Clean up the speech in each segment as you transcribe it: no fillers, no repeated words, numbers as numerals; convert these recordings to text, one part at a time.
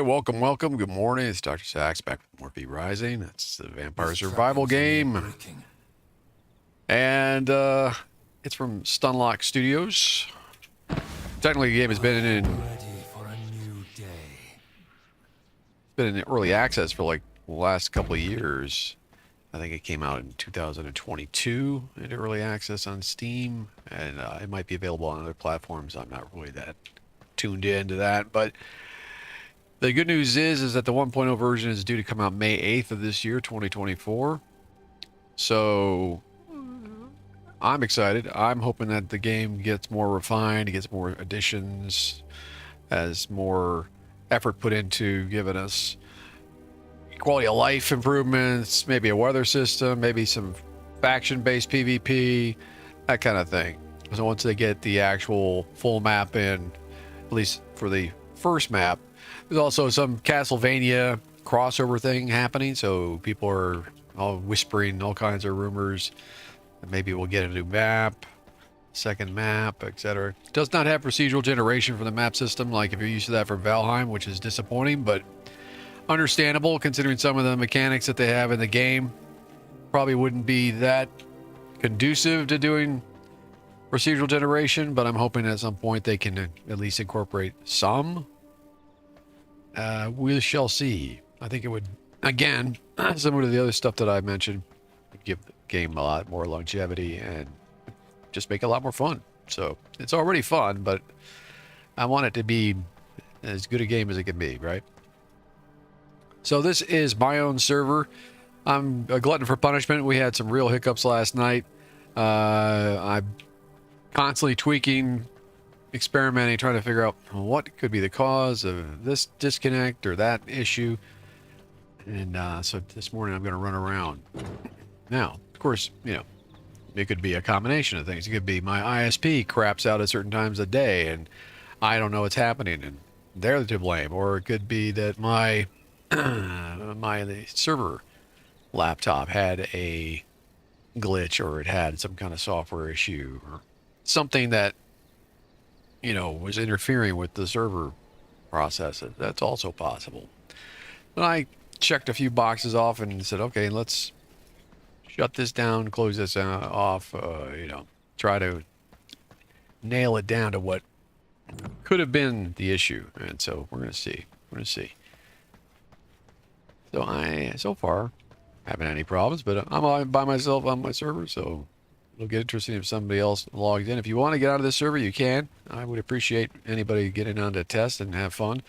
welcome, welcome. Good morning. It's DoctorSax back with more V Rising. That's the vampire survival game. And it's from Stunlock Studios. Technically, the game has been in early access for like the last couple of years. I think it came out in 2022 into early access on Steam, and it might be available on other platforms. I'm not really that tuned into that, but the good news is that the 1.0 version is due to come out May 8th of this year, 2024. So I'm excited. I'm hoping that the game gets more refined, gets more additions, has more effort put into giving us quality of life improvements, maybe a weather system, maybe some faction-based PvP, that kind of thing. So once they get the actual full map in, at least for the first map, there's also some Castlevania crossover thing happening, so people are all whispering all kinds of rumors that maybe we'll get a new map, second map, etc. It does not have procedural generation for the map system, like if you're used to that for Valheim, which is disappointing, but understandable considering some of the mechanics that they have in the game. Probably wouldn't be that conducive to doing procedural generation, but I'm hoping at some point they can at least incorporate some. We shall see. I think it would, again, similar to the other stuff that I mentioned, give the game a lot more longevity and just make it a lot more fun. So it's already fun, but I want it to be as good a game as it can be, right? So this is my own server. I'm a glutton for punishment. We had some real hiccups last night. I'm constantly tweaking, experimenting, trying to figure out what could be the cause of this disconnect or that issue. And so this morning I'm going to run around. Now, of course, you know, it could be a combination of things. It could be my ISP craps out at certain times of day and I don't know what's happening and they're to blame. Or it could be that my the server laptop had a glitch, or it had some kind of software issue, or something that, you know, was interfering with the server process. That's also possible. But I checked a few boxes off and said, okay, let's shut this down, close this off, you know, try to nail it down to what could have been the issue. And so we're going to see. We're going to see. So so far, haven't had any problems, but I'm all by myself on my server, so it'll get interesting if somebody else logs in. If you want to get out of this server, you can. I would appreciate anybody getting on to test and have fun.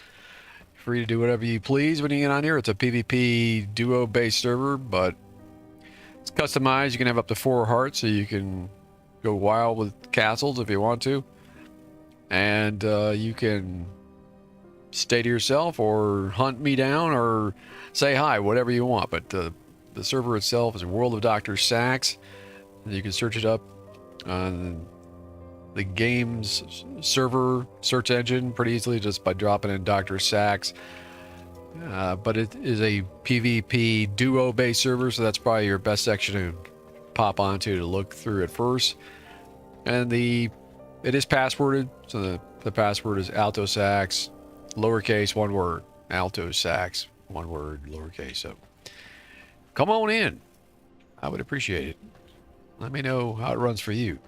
Free to do whatever you please when you get on here. It's a PvP duo-based server, but it's customized. You can have up to 4 hearts, so you can go wild with castles if you want to. And you can stay to yourself or hunt me down or say hi, whatever you want. But the server itself is World of DoctorSax. You can search it up on the game's server search engine pretty easily just by dropping in DoctorSax. But it is a PvP duo-based server, so that's probably your best section to pop onto to look through at first. And it is passworded, so the password is AltoSax, lowercase, one word. AltoSax, one word, lowercase. So come on in. I would appreciate it. Let me know how it runs for you.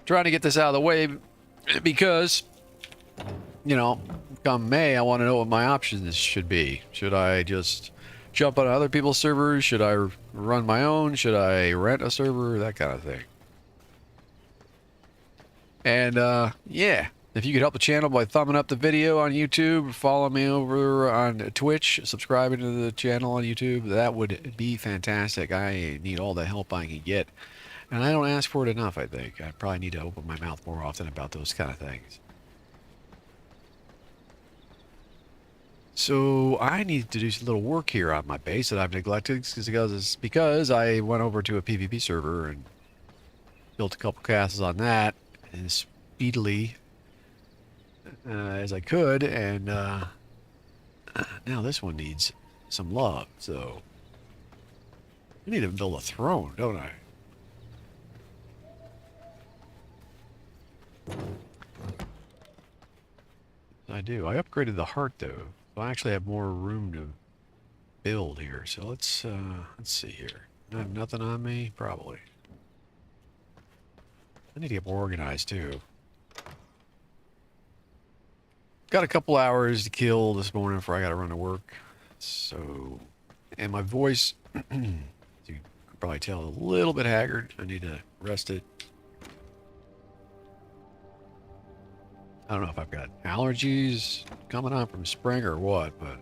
Trying to get this out of the way because, you know, come May, I want to know what my options should be. Should I just jump on other people's servers? Should I run my own? Should I rent a server? That kind of thing. And, yeah. If you could help the channel by thumbing up the video on YouTube, follow me over on Twitch, subscribing to the channel on YouTube, that would be fantastic. I need all the help I can get. And I don't ask for it enough, I think. I probably need to open my mouth more often about those kind of things. So I need to do some little work here on my base that I've neglected because I went over to a PvP server and built a couple castles on that as speedily as I could, and now this one needs some love, so I need to build a throne, don't I? I do. I upgraded the heart, though. So I actually have more room to build here. So let's see here. I have nothing on me? Probably. I need to get more organized too. Got a couple hours to kill this morning before I gotta run to work. So, and my voice, you can probably tell, a little bit haggard. I need to rest it. I don't know if I've got allergies coming on from spring or what, but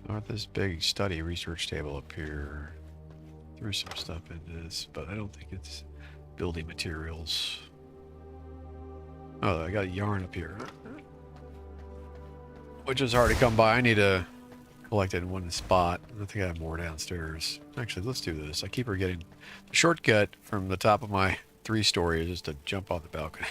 not this big study research table up here. Threw some stuff into this, but I don't think it's building materials. Oh, I got yarn up here, which is hard to come by. I need to collect it in one spot. I think I have more downstairs. Actually, let's do this. I keep forgetting. The shortcut from the top of my 3-story is just to jump off the balcony.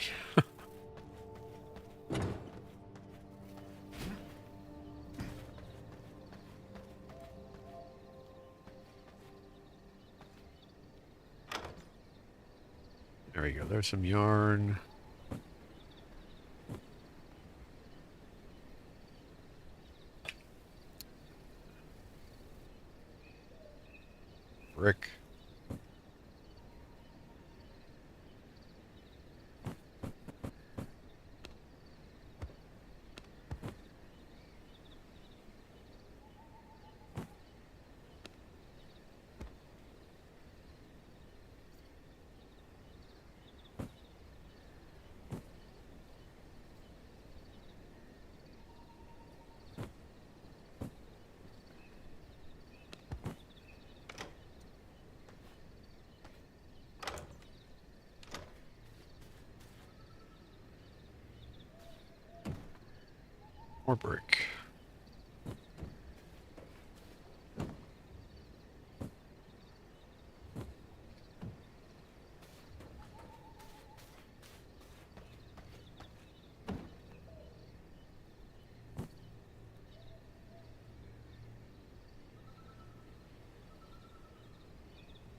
There we go. There's some yarn. Brick. More brick.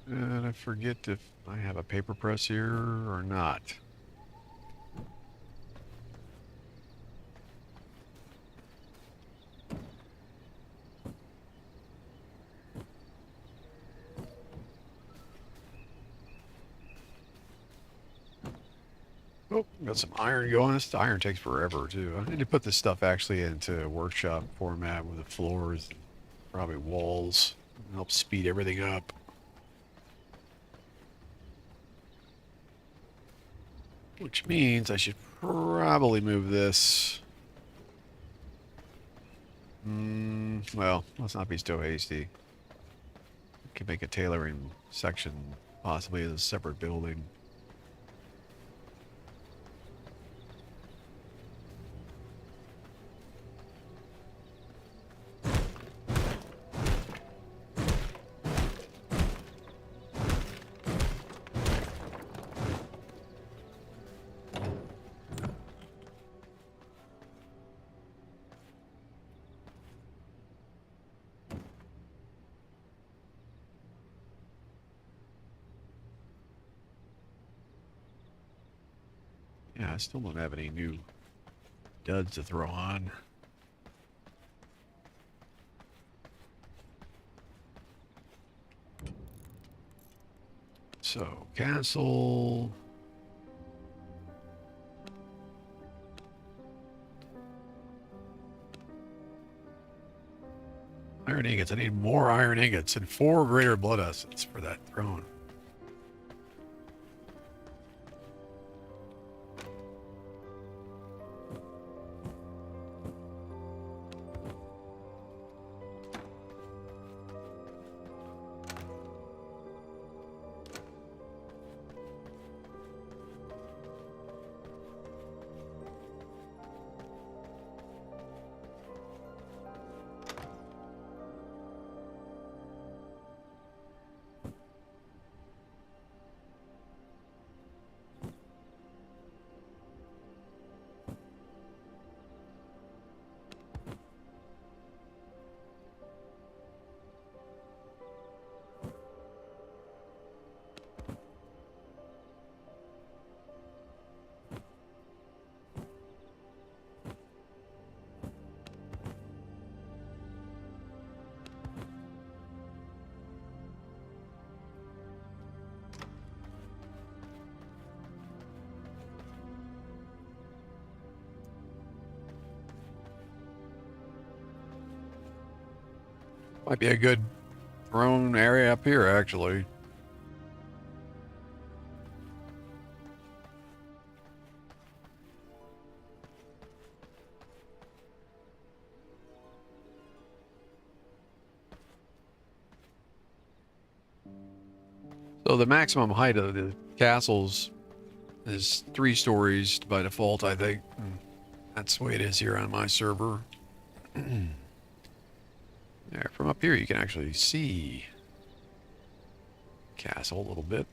And I forget if I have a paper press here or not. Oh, got some iron going. This iron takes forever too. I need to put this stuff actually into workshop format with the floors, and probably walls. Help speed everything up. Which means I should probably move this. Well, let's not be so hasty. Could make a tailoring section possibly as a separate building. Yeah, I still don't have any new duds to throw on. So, castle. Iron ingots. I need more iron ingots and 4 greater blood essence for that throne. Might be a good throne area up here, actually. So the maximum height of the castles is 3 stories by default, I think. That's the way it is here on my server. There, from up here you can actually see castle a little bit.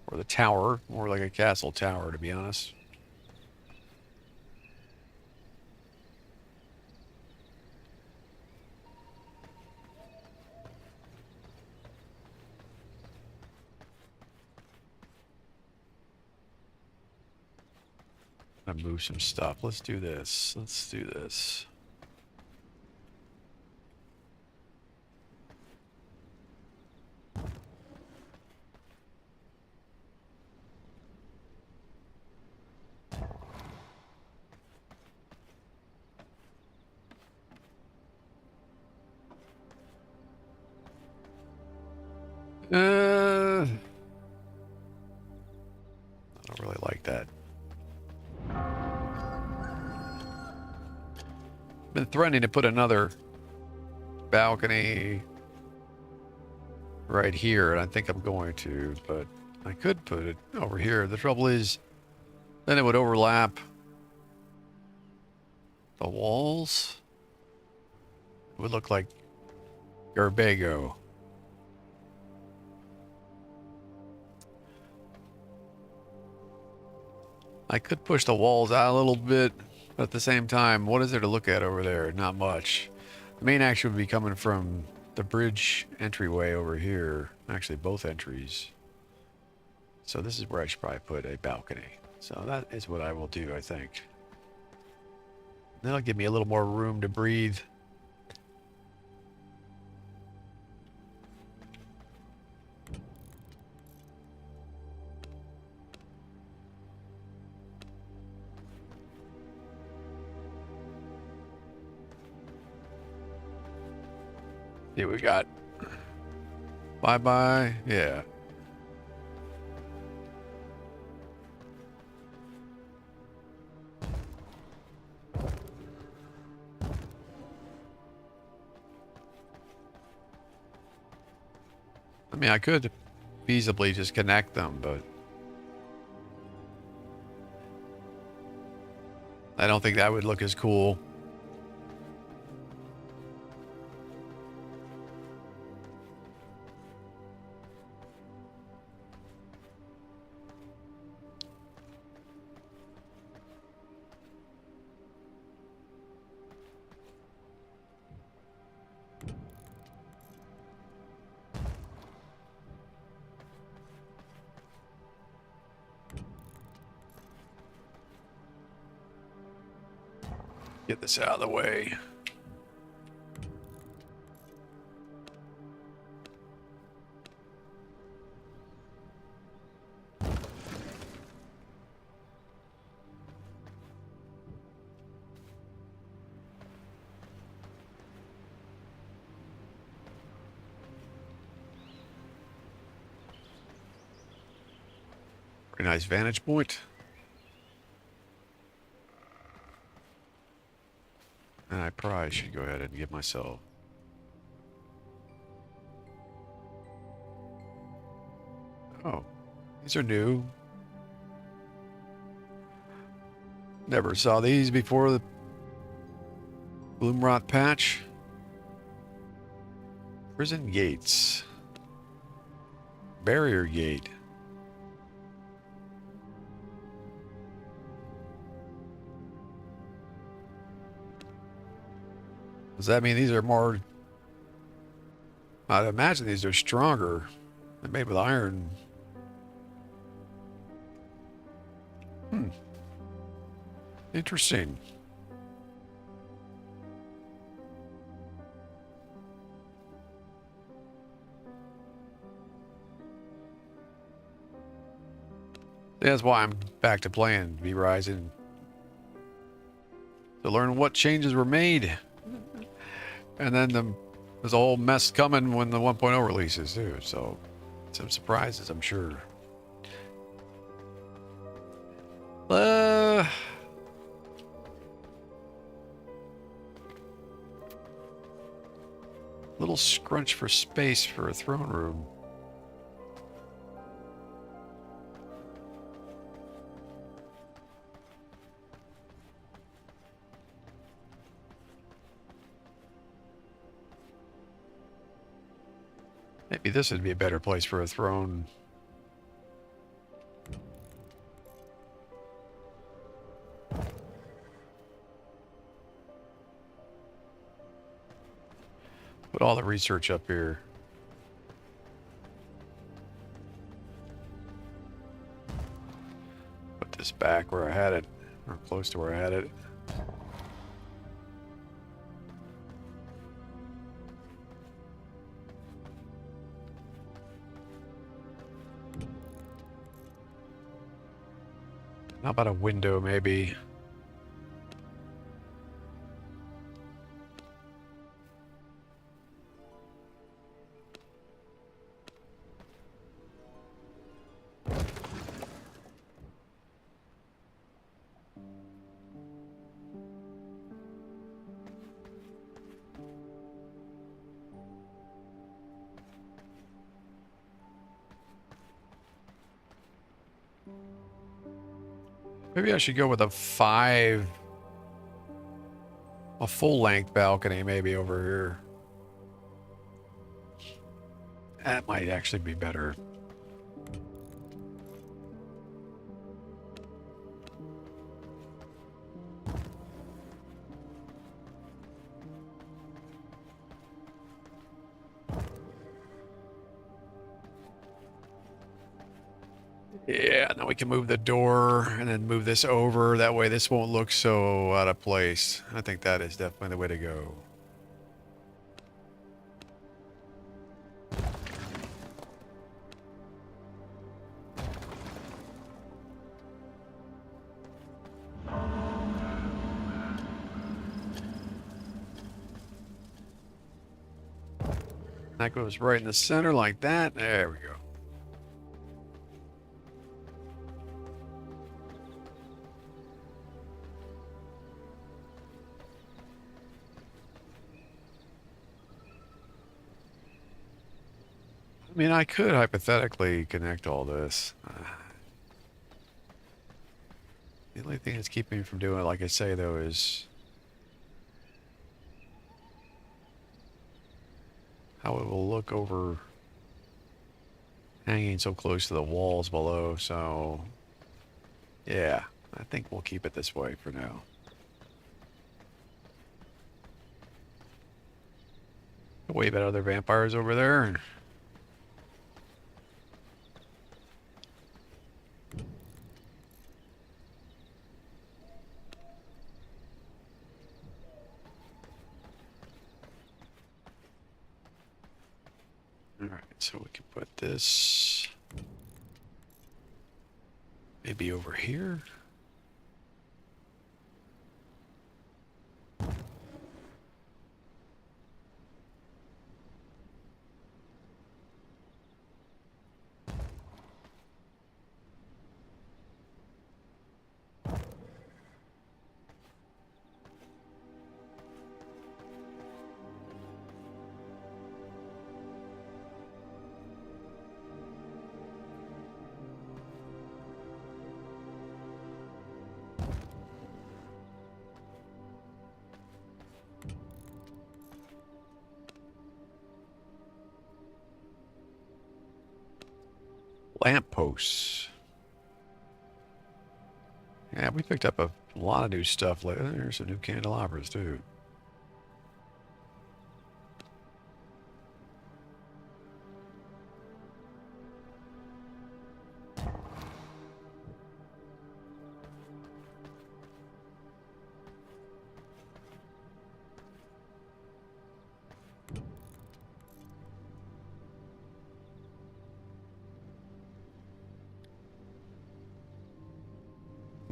Or the tower, more like a castle tower, to be honest. I'm gonna move some stuff. Let's do this. Let's do this. I don't really like that. Been threatening to put another balcony right here, and I think I'm going to, but I could put it over here. The trouble is, then it would overlap the walls. It would look like Garbago. I could push the walls out a little bit, but at the same time, what is there to look at over there? Not much. The main action would be coming from the bridge entryway over here. Actually, both entries. So this is where I should probably put a balcony. So that is what I will do, I think. That'll give me a little more room to breathe. See what we got. Bye-bye. Yeah. I mean, I could feasibly just connect them, but I don't think that would look as cool. Get this out of the way. Very nice vantage point. And I probably should go ahead and give myself... Oh, these are new. Never saw these before the Bloomrot patch. Prison gates. Barrier gate. Does that mean these are more... I'd imagine these are stronger. They're made with iron. Interesting. That's why I'm back to playing V-Rising. To learn what changes were made. And then there's a whole mess coming when the 1.0 releases too. So some surprises, I'm sure. Uh, little scrunch for space for a throne room. Maybe this would be a better place for a throne. Put all the research up here. Put this back where I had it, or close to where I had it. How about a window, maybe? Maybe I should go with a full-length balcony, maybe over here. That might actually be better. Yeah, now we can move the door and then move this over. That way this won't look so out of place. I think that is definitely the way to go. That goes right in the center like that. There we go. I mean, I could hypothetically connect all this. The only thing that's keeping me from doing it, like I say, though, is how it will look over hanging so close to the walls below. So, yeah, I think we'll keep it this way for now. Wave about other vampires over there. All right, so we can put this maybe over here. Lampposts. Yeah, we picked up a lot of new stuff lately. There's some new candelabras, too.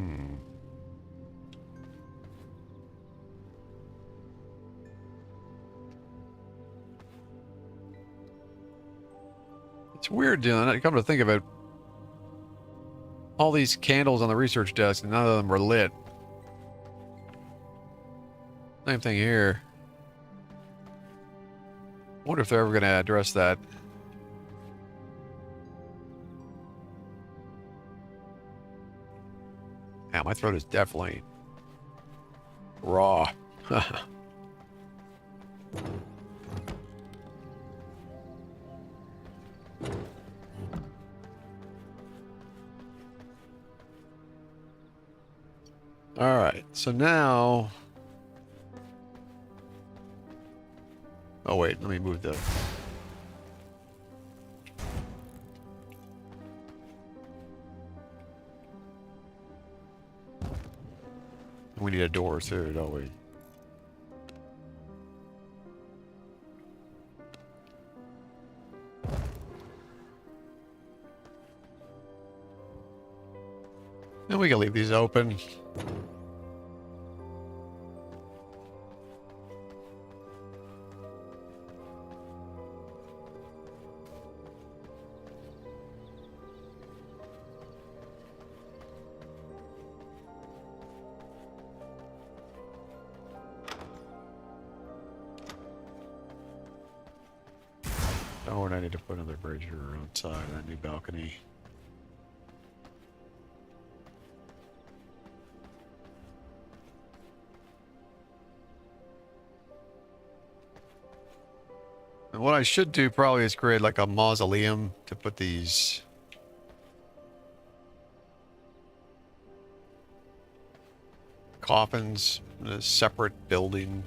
Hmm. It's weird, you know, come to think of it. All these candles on the research desk, and none of them were lit. Same thing here. I wonder if they're ever going to address that. Yeah, my throat is definitely raw. All right, so now... Oh, wait, let me move the... We need a door too, don't we? And we can leave these open. Oh, and I need to put another bridge here outside that new balcony. And what I should do probably is create like a mausoleum to put these coffins in a separate building.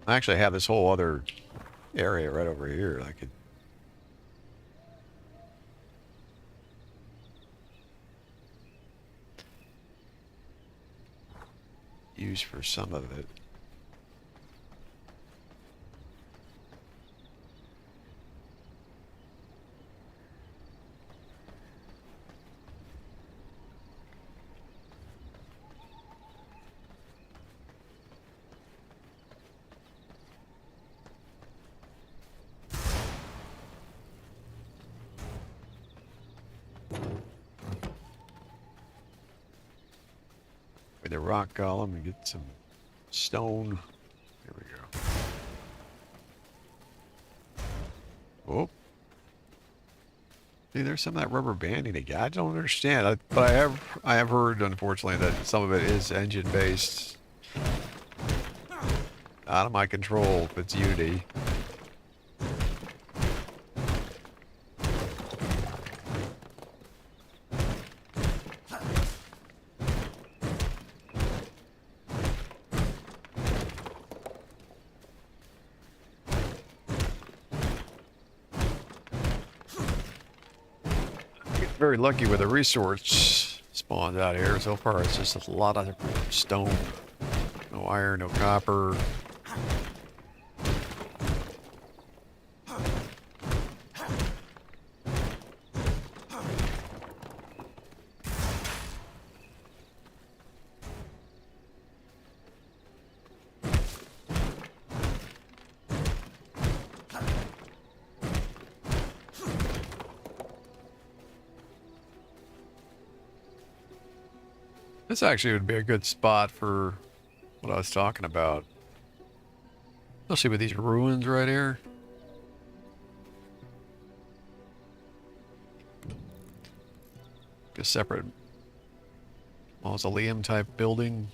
I actually have this whole other area right over here I could use for some of it. The rock column and get some stone. There we go. Oh. See, there's some of that rubber banding again. I don't understand. But I have heard, unfortunately, that some of it is engine based. Out of my control if it's Unity. Very lucky with the resource spawned out here. So far, it's just a lot of stone. No iron, no copper. This actually would be a good spot for what I was talking about. Especially with these ruins right here. A separate mausoleum type building.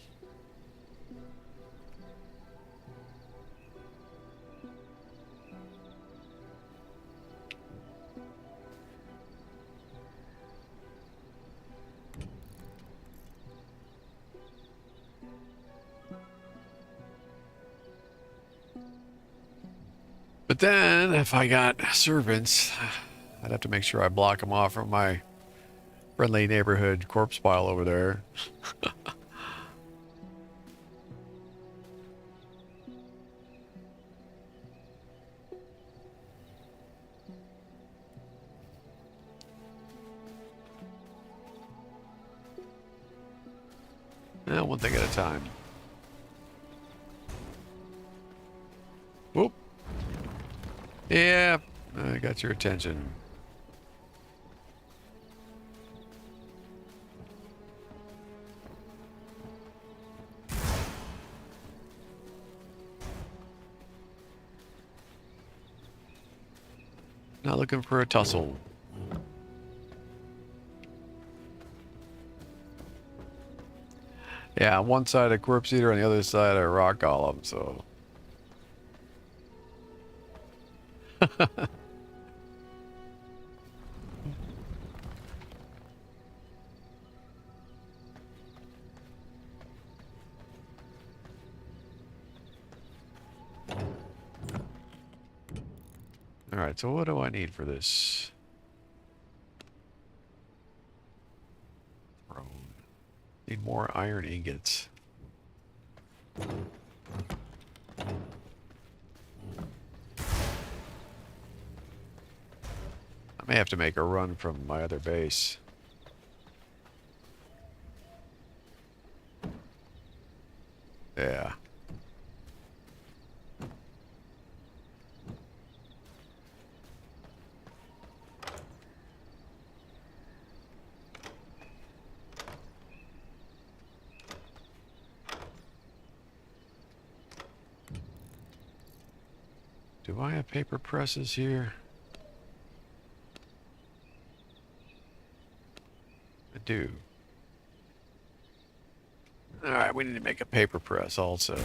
But then, if I got servants, I'd have to make sure I block them off from my friendly neighborhood corpse pile over there. One thing at a time. Whoop. Yeah, I got your attention. Not looking for a tussle. Yeah, on one side a corpse eater, on the other side a rock golem, so. Alright, so what do I need for this? Throne. Need more iron ingots. I may have to make a run from my other base. Yeah. Do I have paper presses here? I do. Alright, we need to make a paper press also.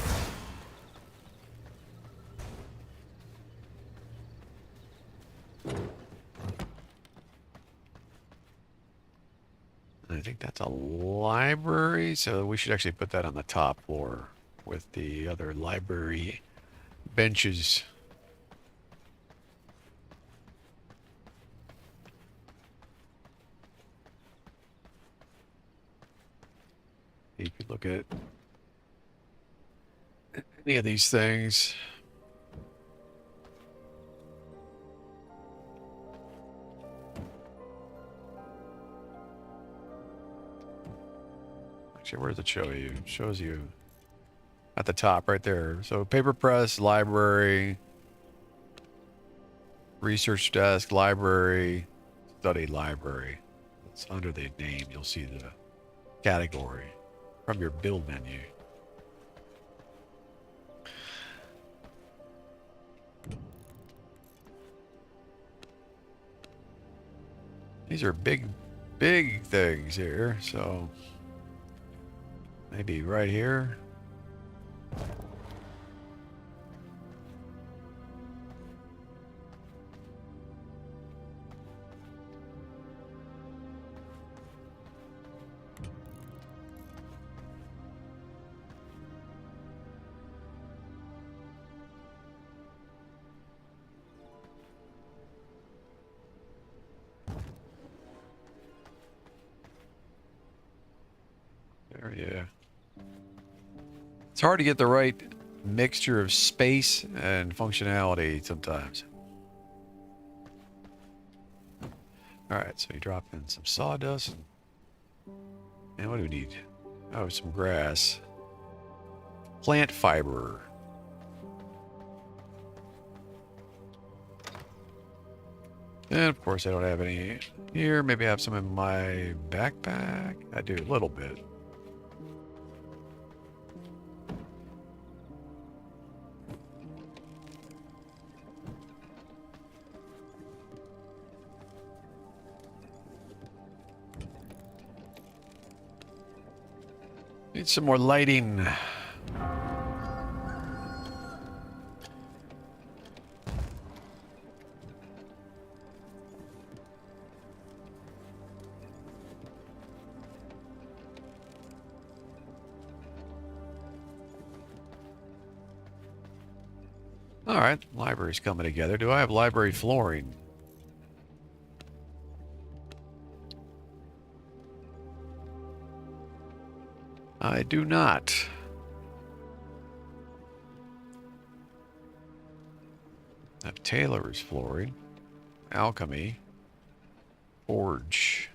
I think that's a library, so we should actually put that on the top floor with the other library benches. You could look at any of these things. Actually, where does it show you? It shows you at the top right there. So paper press, library, research desk, library, study library. It's under the name. You'll see the category from your build menu. These are big things here, so maybe right here. There, yeah. It's hard to get the right mixture of space and functionality sometimes. Alright, so you drop in some sawdust. And what do we need? Oh, some grass. Plant fiber. And of course I don't have any here. Maybe I have some in my backpack. I do a little bit. Need some more lighting. All right, library's coming together. Do I have library flooring? I do not. I have tailor's flooring, alchemy, forge.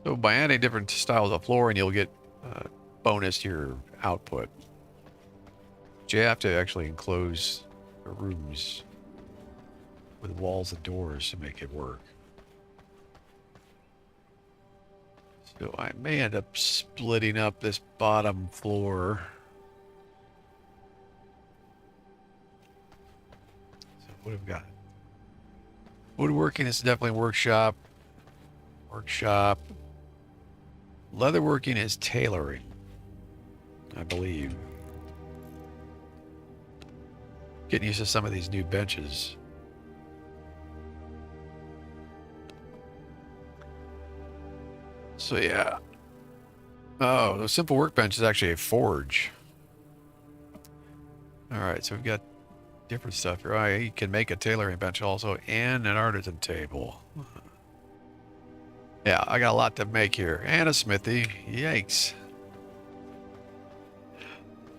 So by adding different styles of flooring, you'll get bonus to your output. But you have to actually enclose the rooms with walls and doors to make it work. So I may end up splitting up this bottom floor. So what have we got? Woodworking is definitely workshop. Workshop. Leatherworking is tailoring, I believe. Getting used to some of these new benches. So yeah. Oh, the simple workbench is actually a forge. All right, so we've got different stuff here. I can make a tailoring bench also and an artisan table. Yeah, I got a lot to make here. And a smithy. Yikes.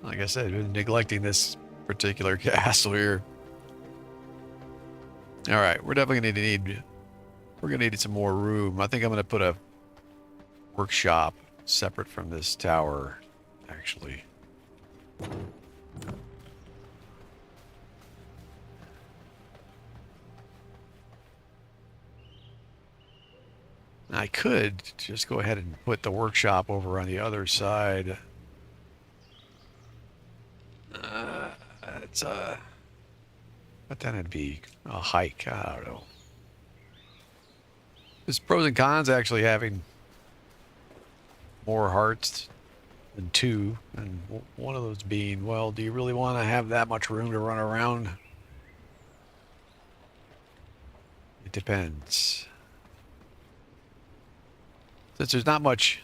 Like I said, I've been neglecting this particular castle here. All right, we're definitely going to need... We're going to need some more room. I think I'm going to put a workshop separate from this tower, actually. I could just go ahead and put the workshop over on the other side. But then it'd be a hike. I don't know. There's pros and cons actually having more hearts than two, and one of those being, well, do you really want to have that much room to run around? It depends. Since there's not much,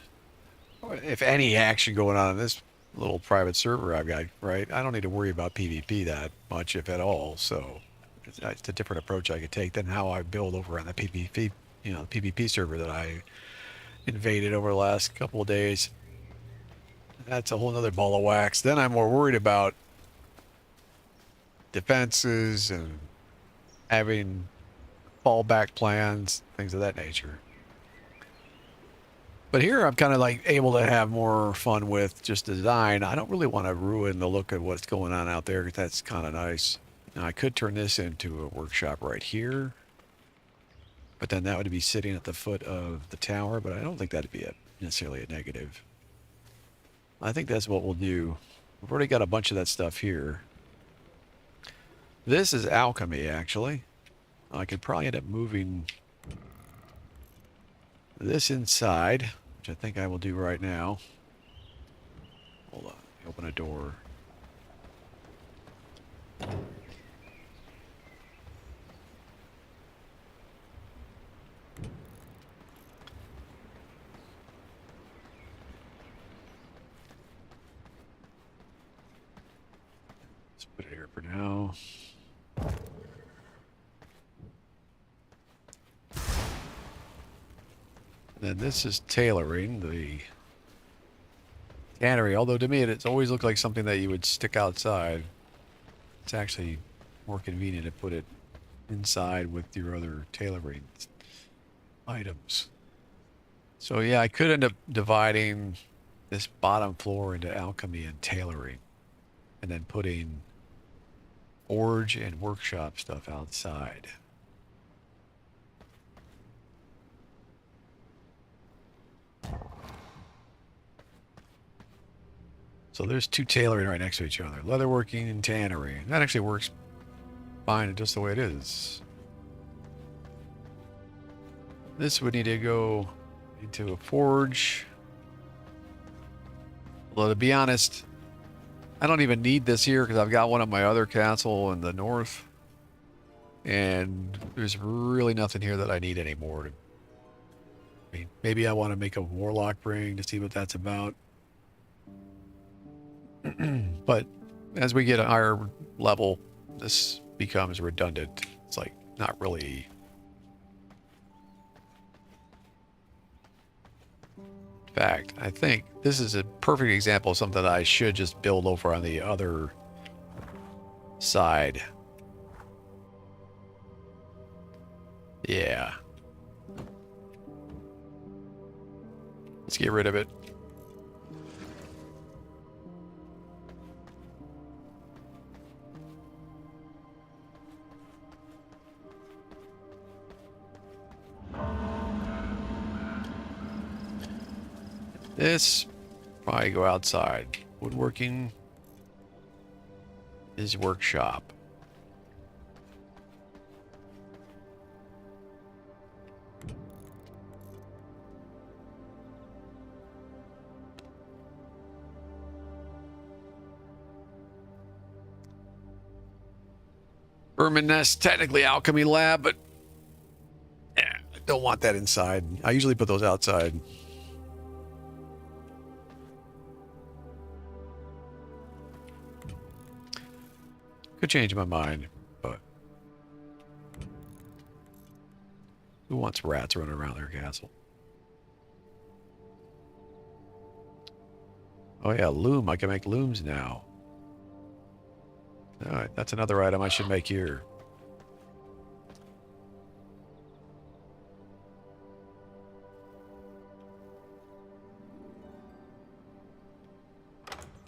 if any, action going on in this little private server I've got, right? I don't need to worry about PvP that much, if at all. So it's a different approach I could take than how I build over on the PvP, PvP server that I invaded over the last couple of days. That's a whole nother ball of wax. Then I'm more worried about defenses and having fallback plans, things of that nature. But here I'm kind of like able to have more fun with just design. I don't really want to ruin the look of what's going on out there. That's kind of nice. Now I could turn this into a workshop right here, but then that would be sitting at the foot of the tower, but I don't think that'd be necessarily a negative. I think that's what we'll do. We've already got a bunch of that stuff here. This is alchemy, actually. I could probably end up moving this inside, which I think I will do right now. Hold on, open a door. Let's put it here for now. Then this is tailoring, the cannery. Although to me it's always looked like something that you would stick outside. It's actually more convenient to put it inside with your other tailoring items. So yeah, I could end up dividing this bottom floor into alchemy and tailoring, and then putting forge and workshop stuff outside. So there's two tailoring right next to each other. Leatherworking and tannery. That actually works fine just the way it is. This would need to go into a forge. Although to be honest, I don't even need this here because I've got one at my other castle in the north. And there's really nothing here that I need anymore. I mean, maybe I want to make a warlock ring to see what that's about. But as we get a higher level, this becomes redundant. It's like not really. In fact, I think this is a perfect example of something that I should just build over on the other side. Yeah. Let's get rid of it. This probably go outside. Woodworking is workshop. Vermin nest, technically alchemy lab, but I don't want that inside. I usually put those outside. Could change my mind, but who wants rats running around their castle? Oh yeah, loom. I can make looms now. All right, that's another item I should make here.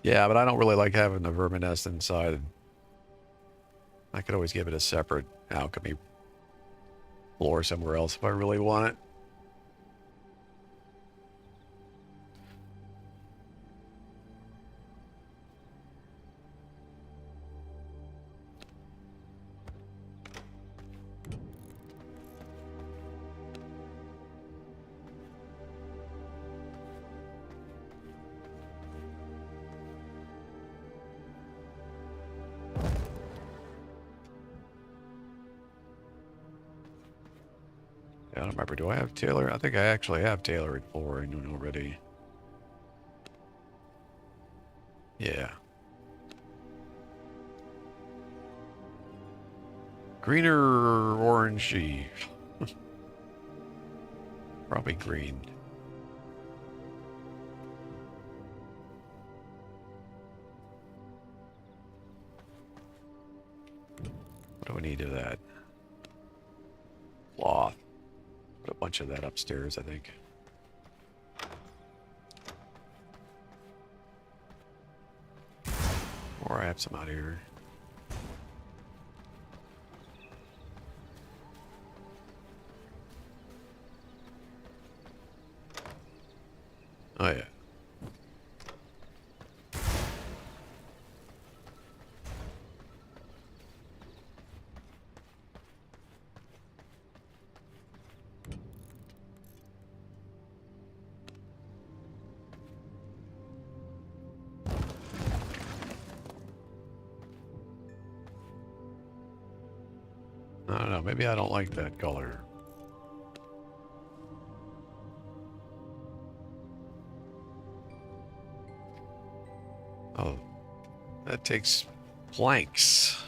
Yeah, but I don't really like having the vermin nest inside. I could always give it a separate alchemy floor somewhere else if I really want it. I don't remember. Do I have tailor? I think I actually have tailoring flooring already. Yeah. Greener or orangey? Probably green. What do we need of that? Cloth. Put a bunch of that upstairs, I think. Or I have some out here. Oh yeah. I don't know, maybe I don't like that color. Oh, that takes planks.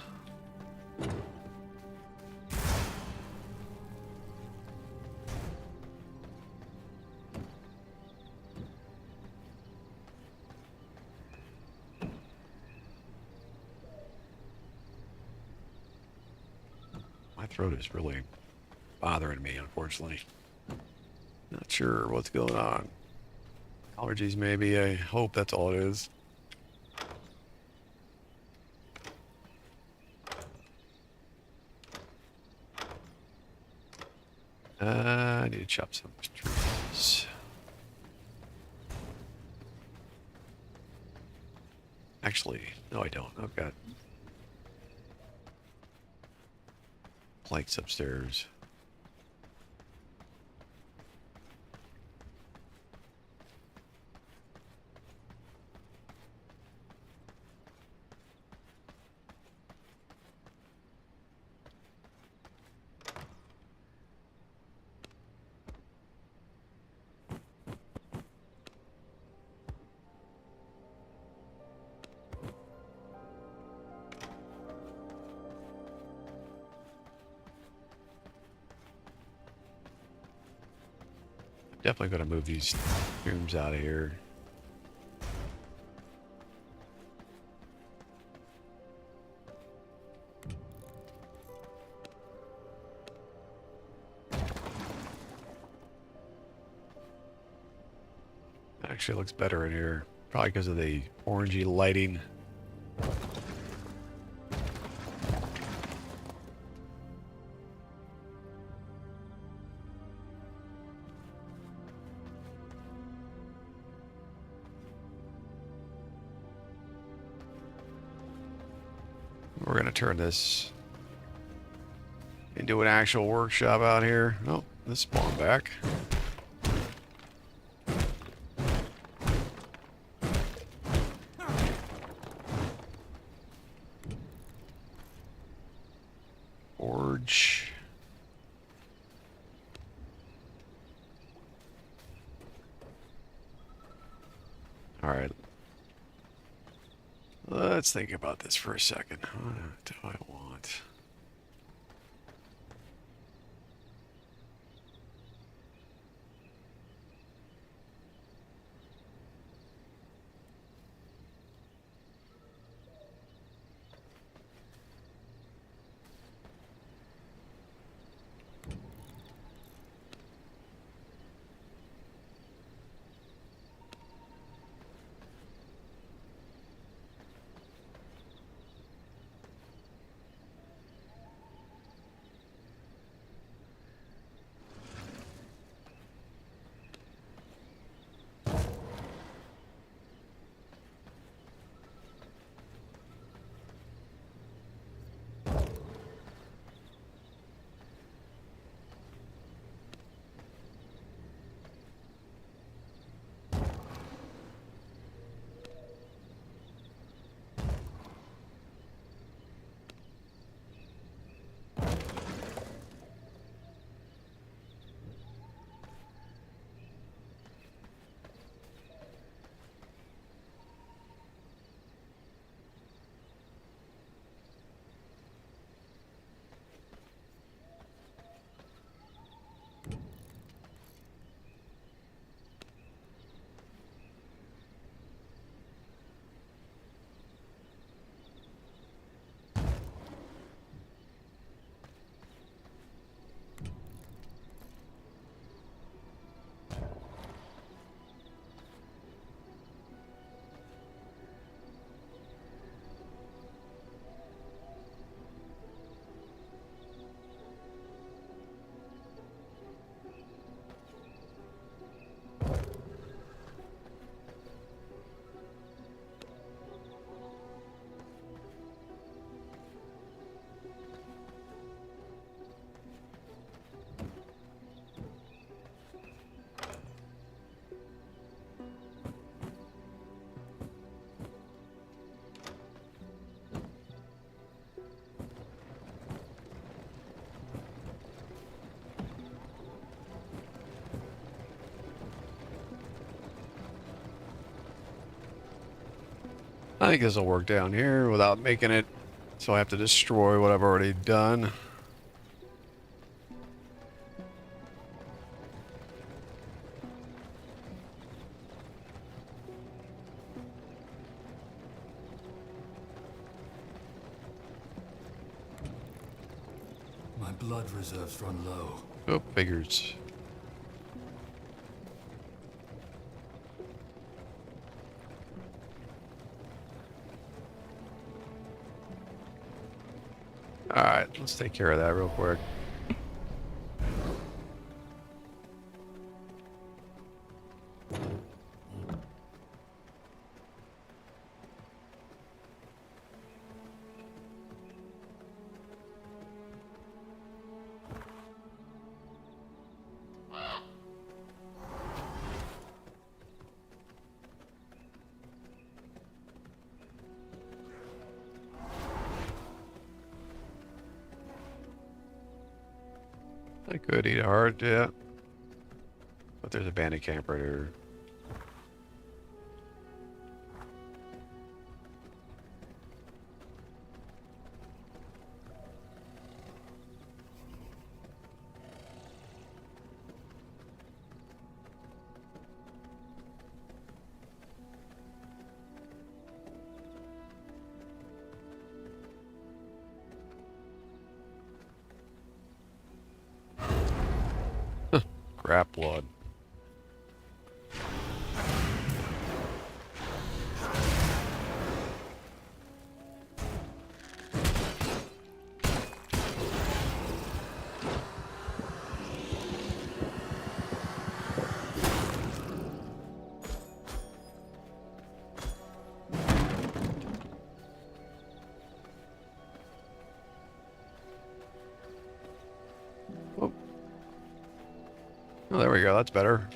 My throat is really bothering me, unfortunately. Not sure what's going on. Allergies, maybe. I hope that's all it is. I need to chop some trees. Actually, no, I don't. I've got planks upstairs. Definitely going to move these rooms out of here. Actually, it looks better in here. Probably because of the orangey lighting. We're going to turn this into an actual workshop out here. Oh, this spawned back. Forge. All right. Let's think about this for a second. What do I want? I think this will work down here without making it so I have to destroy what I've already done. My blood reserves run low. Oh, figures. Alright, let's take care of that real quick. I could eat a heart, yeah. But there's a bandit camp right here. Crap blood. Oh, there we go. That's better.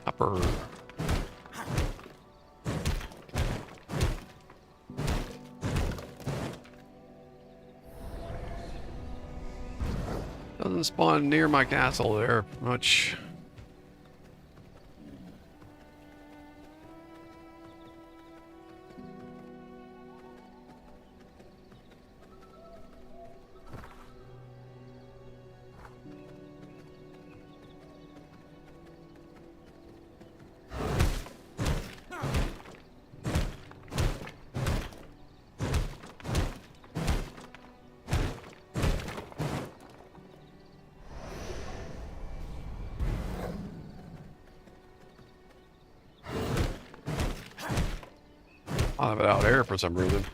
Upper. Doesn't spawn near my castle there much. I have it out there for some reason.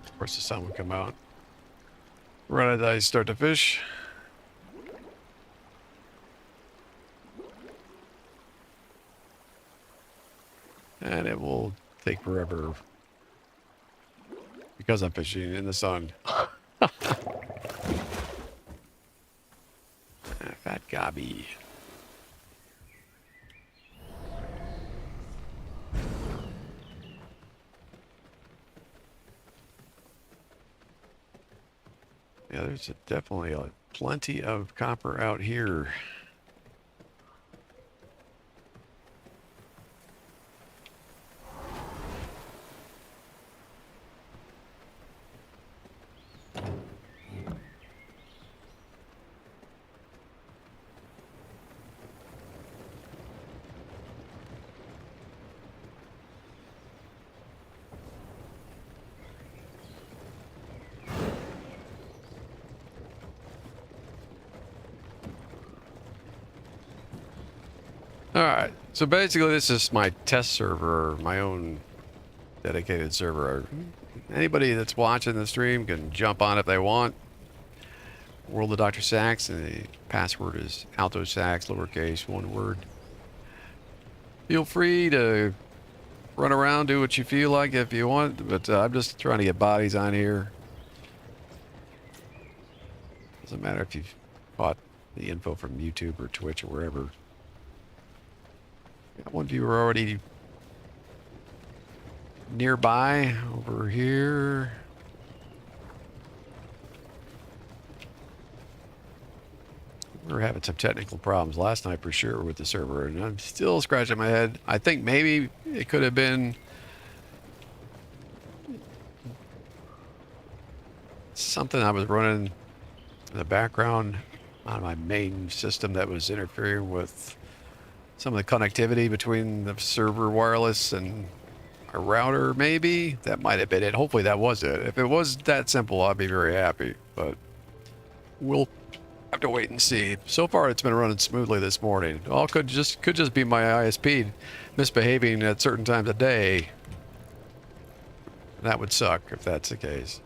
Of course, the sun would come out right as I start to fish. And it will take forever because I'm fishing in the sun. Fat gobby. Yeah, there's definitely plenty of copper out here. All right, so basically this is my test server, my own dedicated server. Anybody that's watching the stream can jump on if they want. World of DoctorSax, and the password is AltoSax, lowercase, one word. Feel free to run around, do what you feel like if you want, but I'm just trying to get bodies on here. Doesn't matter if you've caught the info from YouTube or Twitch or wherever. Got one viewer already nearby over here. We were having some technical problems last night for sure with the server, and I'm still scratching my head. I think maybe it could have been something I was running in the background on my main system that was interfering with some of the connectivity between the server wireless and a router, maybe. That might have been it. Hopefully that was it. If it was that simple, I'd be very happy, but we'll have to wait and see. So far it's been running smoothly this morning. All could just be my ISP misbehaving at certain times of day. That would suck if that's the case.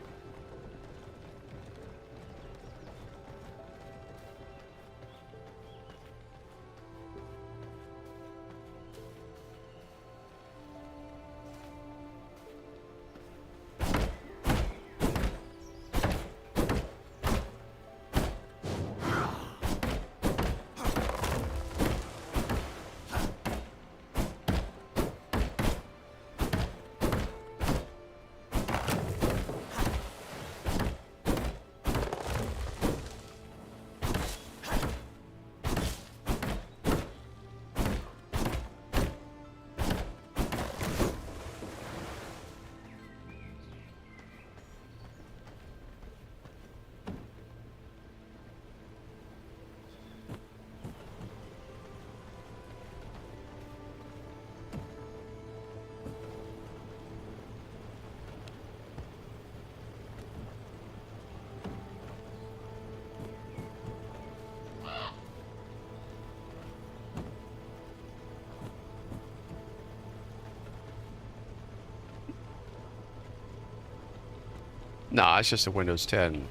Nah, it's just a Windows 10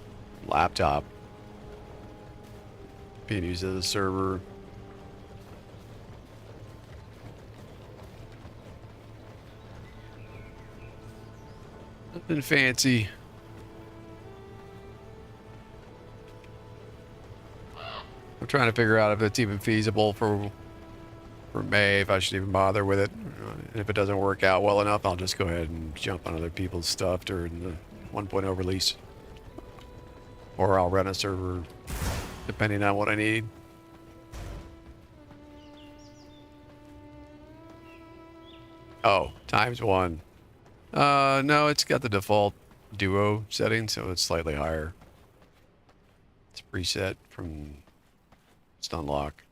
laptop being used as a server. Nothing fancy. I'm trying to figure out if it's even feasible for May, if I should even bother with it. And if it doesn't work out well enough, I'll just go ahead and jump on other people's stuff during the 1.0 release. Or I'll run a server, depending on what I need. Oh, ×1. No, it's got the default duo setting, so it's slightly higher. It's preset from Stun Lock.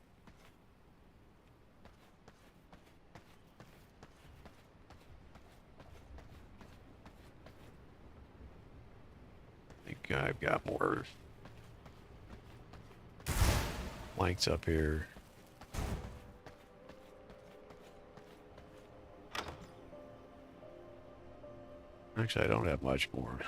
I think I've got more blanks up here. Actually, I don't have much more.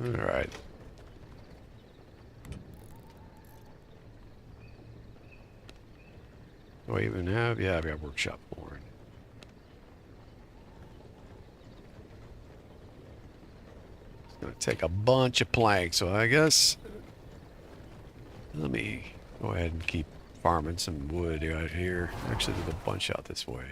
All right. Do I even have? Yeah, I've got workshop flooring. It's going to take a bunch of planks, so I guess let me go ahead and keep farming some wood out here. Actually, there's a bunch out this way.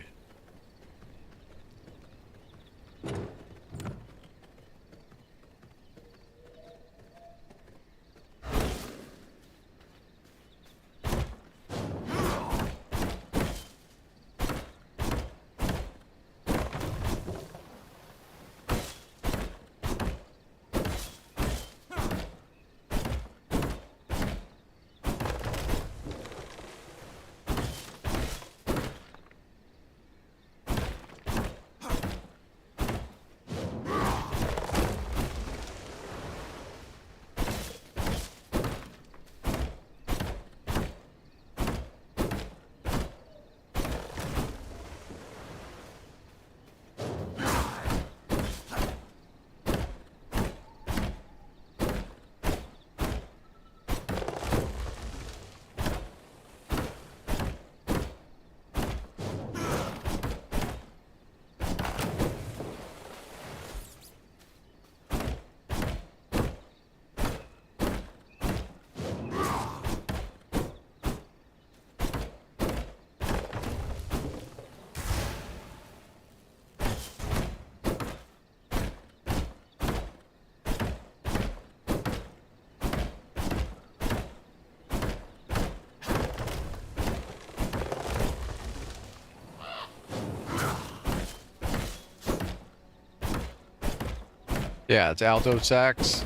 Yeah, it's DoctorSax.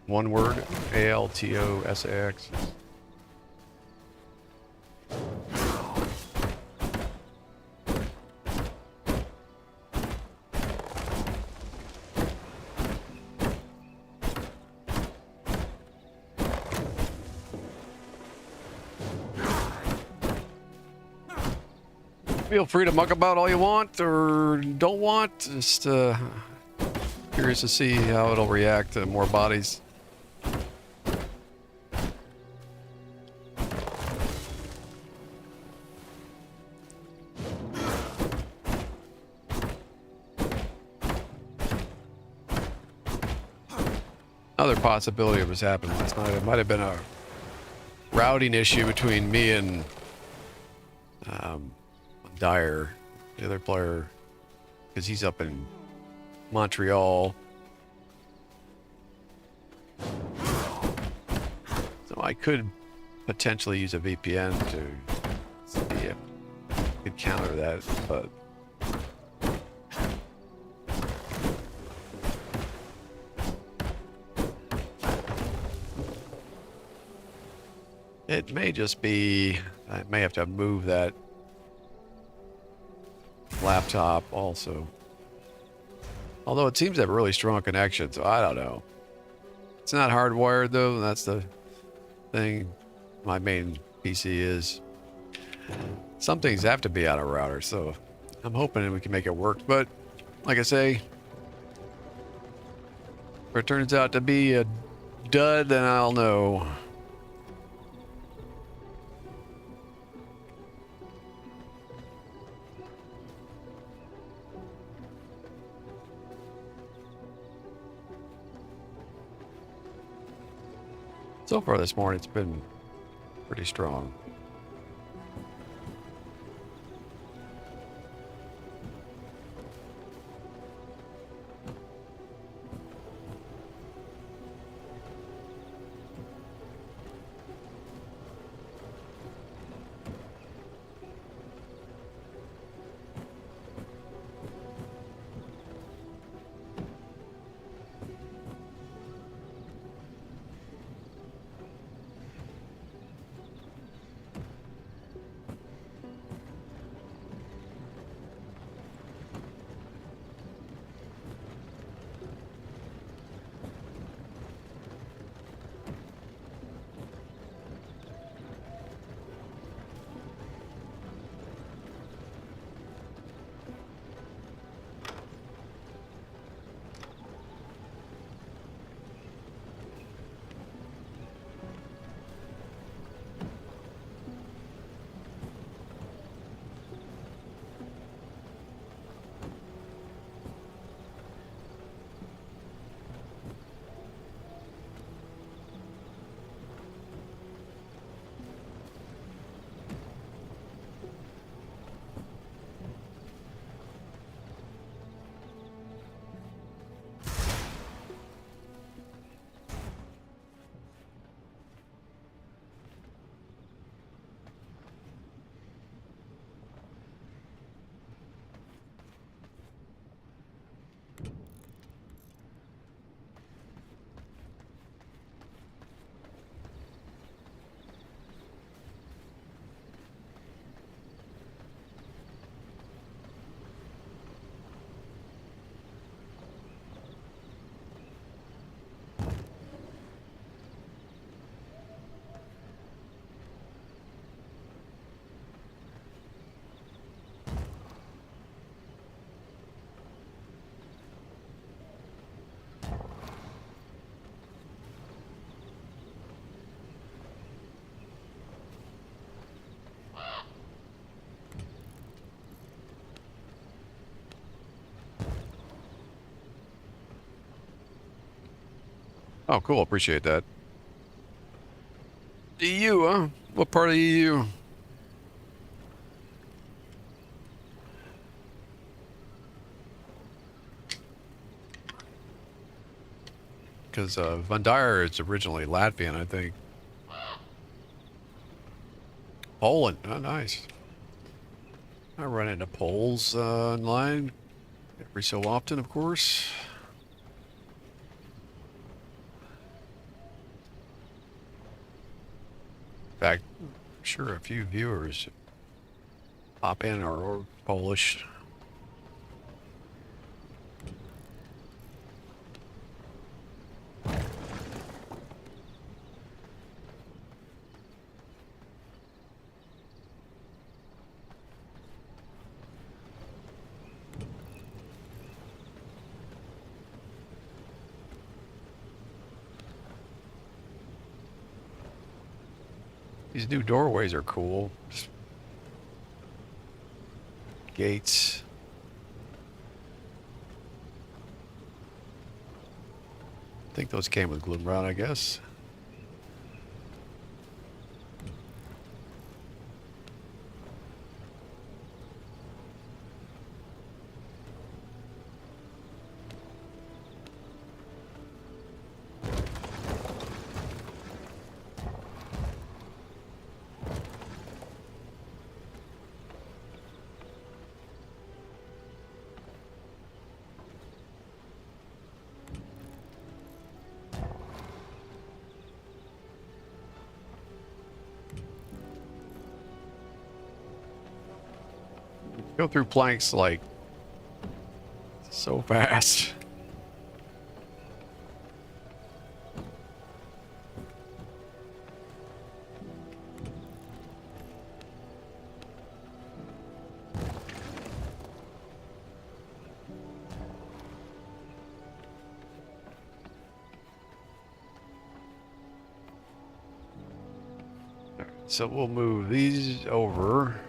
One word. ALTOSAX. Feel free to muck about all you want or don't want. Just curious to see how it'll react to more bodies. Another possibility of what's happened last night. It might have been a routing issue between me and Dyer, the other player, because he's up in Montreal. So I could potentially use a VPN to see if I could counter that, but it may just be, I may have to move that laptop also. Although it seems to have a really strong connection, so I don't know. It's not hardwired though, that's the thing. My main PC is. Some things have to be on a router, so I'm hoping we can make it work. But like I say, if it turns out to be a dud, then I'll know. So far this morning, it's been pretty strong. Oh, cool. Appreciate that. EU, huh? What part of the EU? Because Van Dyer is originally Latvian, I think. Poland. Oh, nice. I run into Poles online every so often, of course. In fact, I'm sure a few viewers pop in or Polish. These new doorways are cool. Gates. I think those came with Gloom Brown, I guess. Go through planks like so fast. So we'll move these over.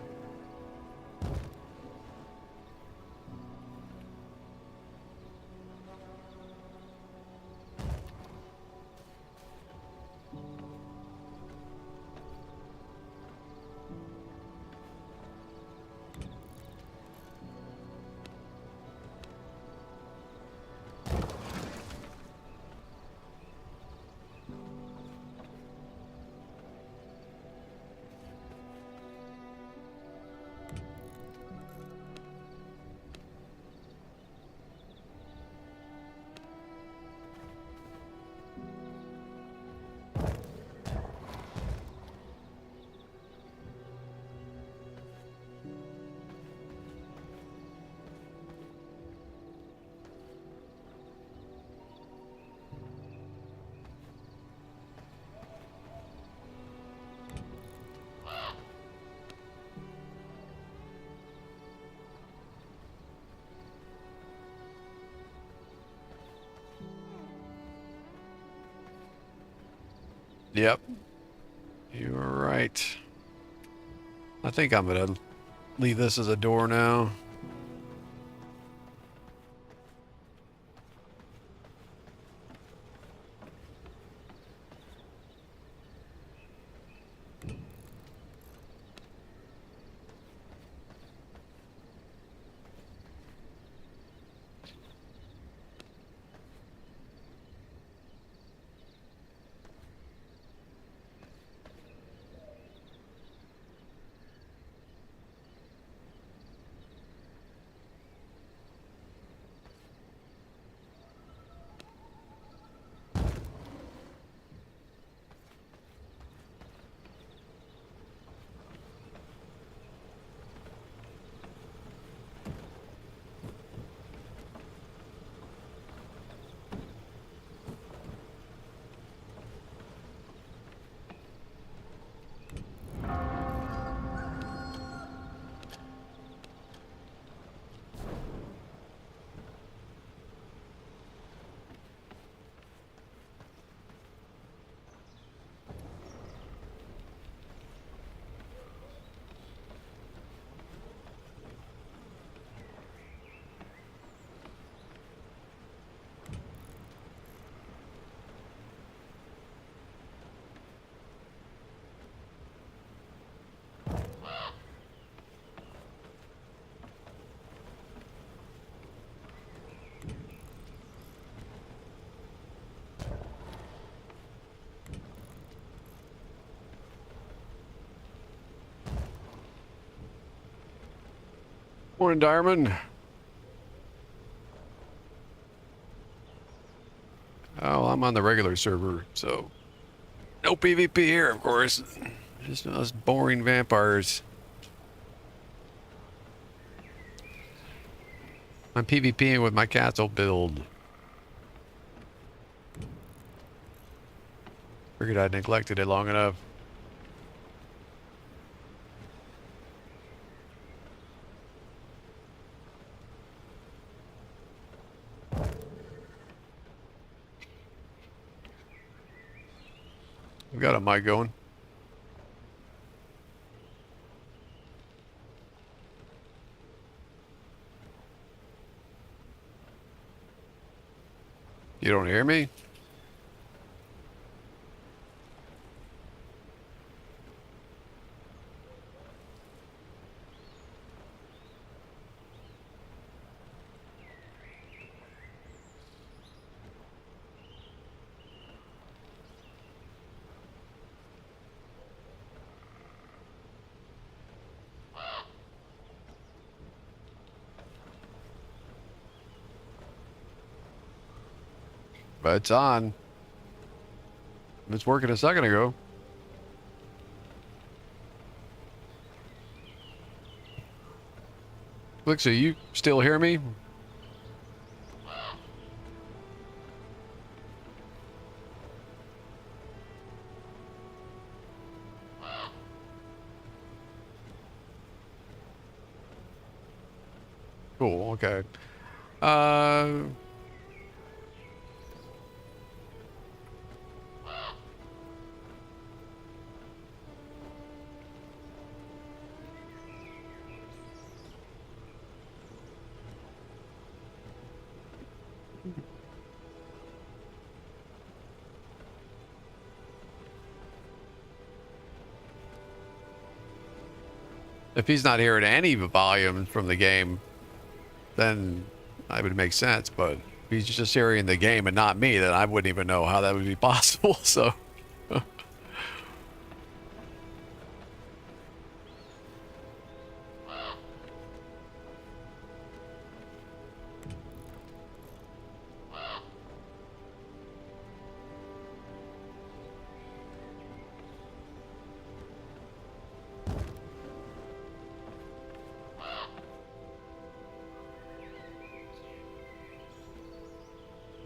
Yep, you are right. I think I'm gonna leave this as a door now. Morning, Diamond. Oh, I'm on the regular server, so no PvP here, of course. Just those boring vampires. I'm PvPing with my castle build. Figured I'd neglected it long enough. We got a mic going. You don't hear me? But it's on. It's working a second ago. Look, so you still hear me? Cool, okay. Uh... If he's not hearing any volume from the game, then that would make sense. But if he's just hearing the game and not me, then I wouldn't even know how that would be possible. So,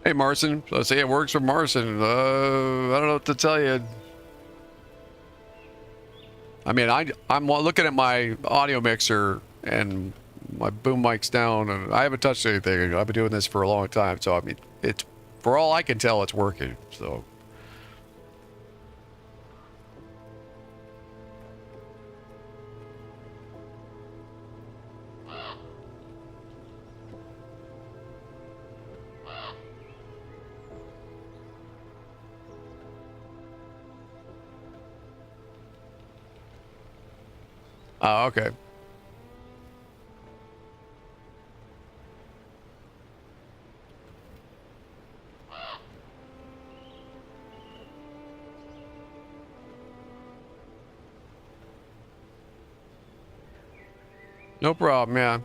hey, Marson. Let's say it works for Marson. I don't know what to tell you. I mean, I'm looking at my audio mixer and my boom mic's down, and I haven't touched anything. I've been doing this for a long time, so I mean, it's for all I can tell, it's working. So. Oh, okay. No problem, yeah.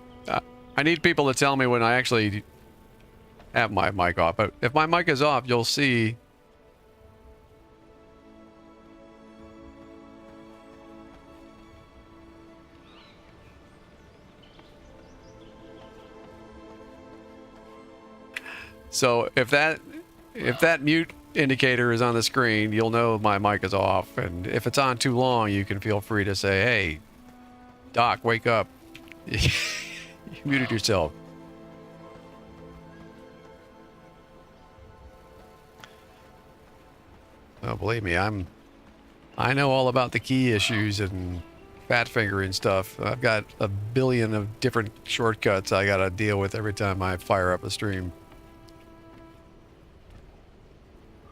I need people to tell me when I actually have my mic off. But if my mic is off, you'll see. So if that mute indicator is on the screen, you'll know my mic is off. And if it's on too long, you can feel free to say, "Hey, Doc, wake up." You muted yourself. Oh, believe me, I know all about the key issues and fat fingering stuff. I've got a billion of different shortcuts I gotta deal with every time I fire up a stream.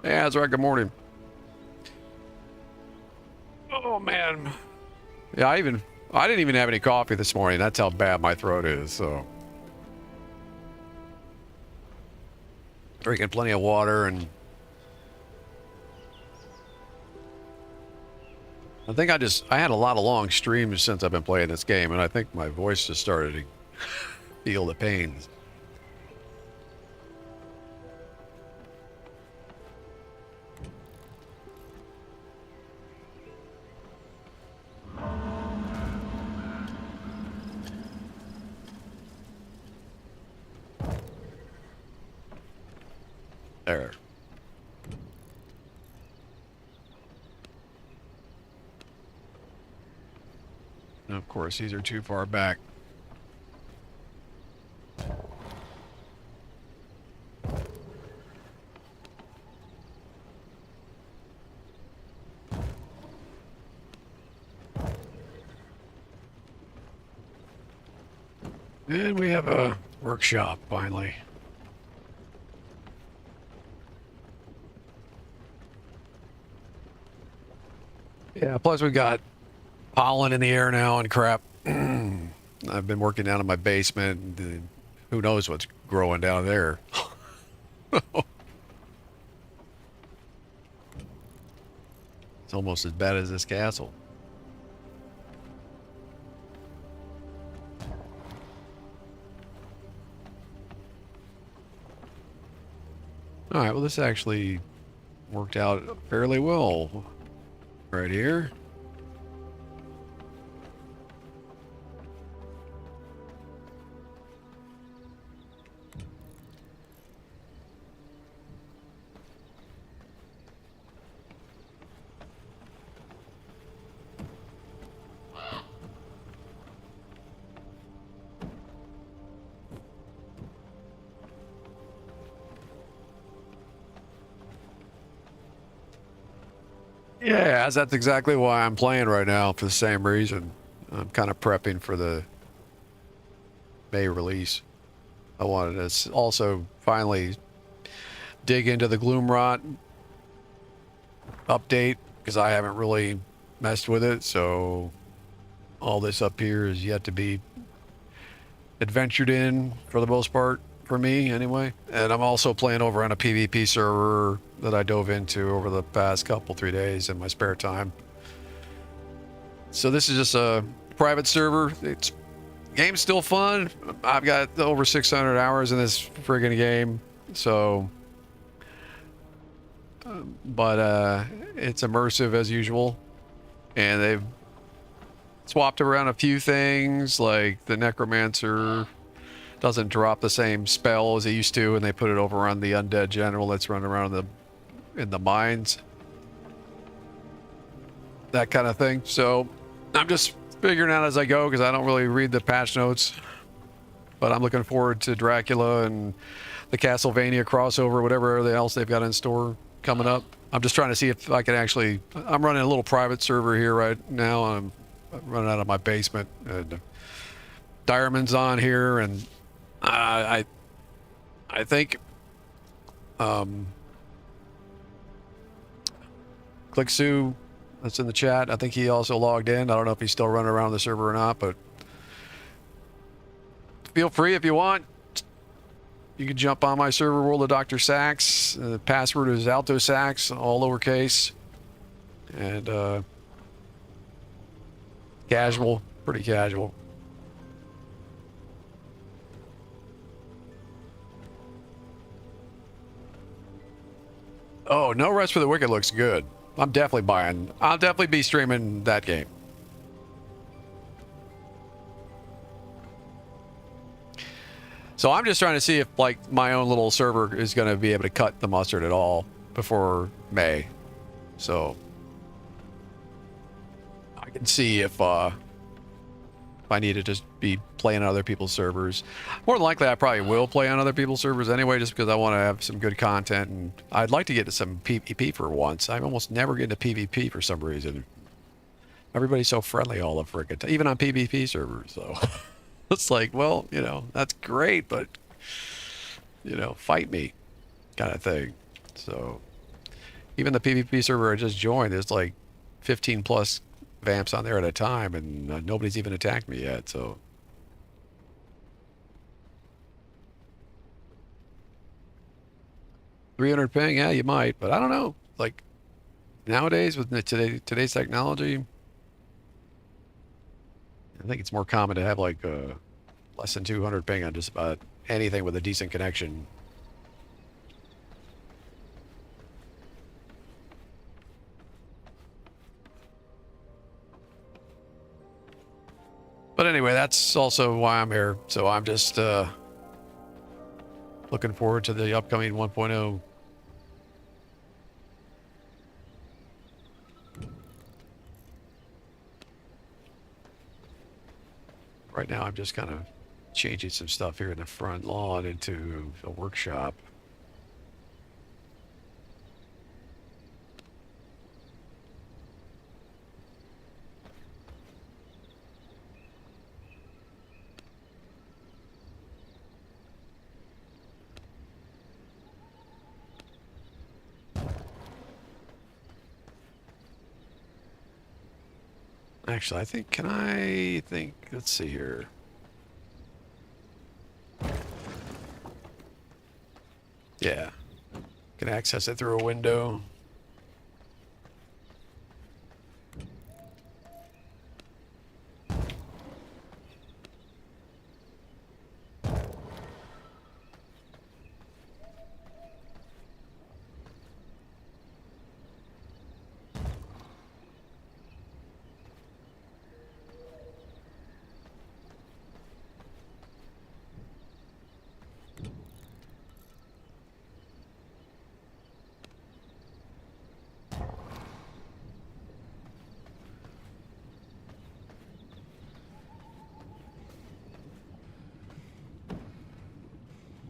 Hey, that's right. Good morning. Oh man. Yeah, I didn't even have any coffee this morning. That's how bad my throat is. So drinking plenty of water, and I think I had a lot of long streams since I've been playing this game, and I think my voice just started to feel the pains. There. And of course, these are too far back. And we have a workshop, finally. Yeah, plus we got pollen in the air now and crap. I've been working down in my basement. And who knows what's growing down there. It's almost as bad as this castle. All right, well, this actually worked out fairly well right here. Yeah, that's exactly why I'm playing right now, for the same reason. I'm kind of prepping for the May release. I wanted to also finally dig into the Gloomrot update, because I haven't really messed with it, so all this up here is yet to be adventured in, for the most part, for me anyway. And I'm also playing over on a PvP server that I dove into over the past 3 days in my spare time. So this is just a private server. It's game's still fun. I've got over 600 hours in this friggin' game, so but it's immersive as usual, and they've swapped around a few things, like the necromancer doesn't drop the same spell as it used to, and they put it over on the undead general that's running around in the mines, that kind of thing. So I'm just figuring out as I go, because I don't really read the patch notes, but I'm looking forward to Dracula and the Castlevania crossover, whatever else they've got in store coming up. I'm just trying to see if I can actually, I'm running a little private server here right now. I'm running out of my basement, and Diamond's on here, and I think Click that's in the chat, I think he also logged in. I don't know if he's still running around the server or not, but feel free if you want. You can jump on my server, World of DoctorSax. The password is AltoSax, all lowercase, and casual, pretty casual. Oh, No Rest for the Wicked looks good. I'm definitely buying. I'll definitely be streaming that game. So I'm just trying to see if, like, my own little server is going to be able to cut the mustard at all before May. So I can see if I need to just be playing on other people's servers. More than likely, I probably will play on other people's servers anyway, just because I want to have some good content, and I'd like to get to some PvP for once. I almost never get into PvP for some reason. Everybody's so friendly all the frickin' time, even on PvP servers, so it's like, well, you know, that's great, but, you know, fight me kind of thing. So even the PvP server I just joined, there's like 15 plus vamps on there at a time, and nobody's even attacked me yet, so. 300 ping, yeah, you might, but I don't know. Like, nowadays with today's technology, I think it's more common to have like less than 200 ping on just about anything with a decent connection. But anyway, that's also why I'm here. So I'm just looking forward to the upcoming 1.0 Right now I'm just kind of changing some stuff here in the front lawn into a workshop. Actually, I think, let's see here. Yeah. Can access it through a window.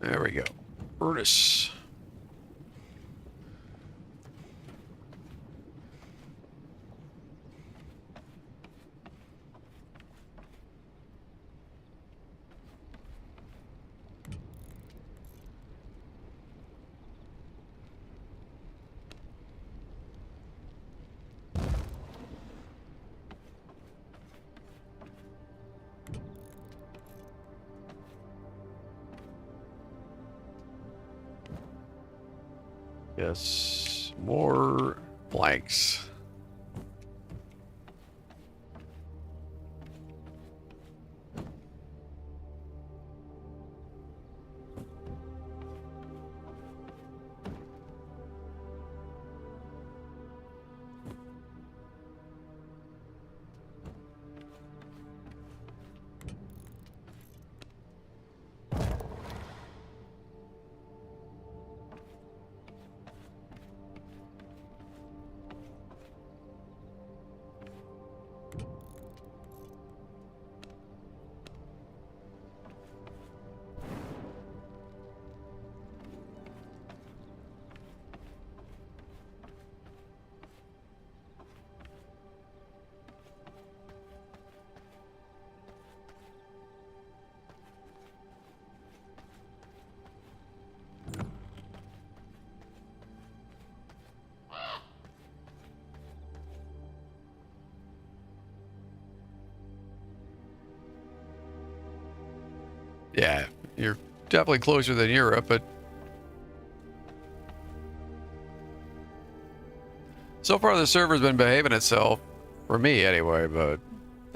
There we go. Furnace. Yes. More blanks. Yeah, you're definitely closer than Europe, but so far the server's been behaving itself, for me anyway, but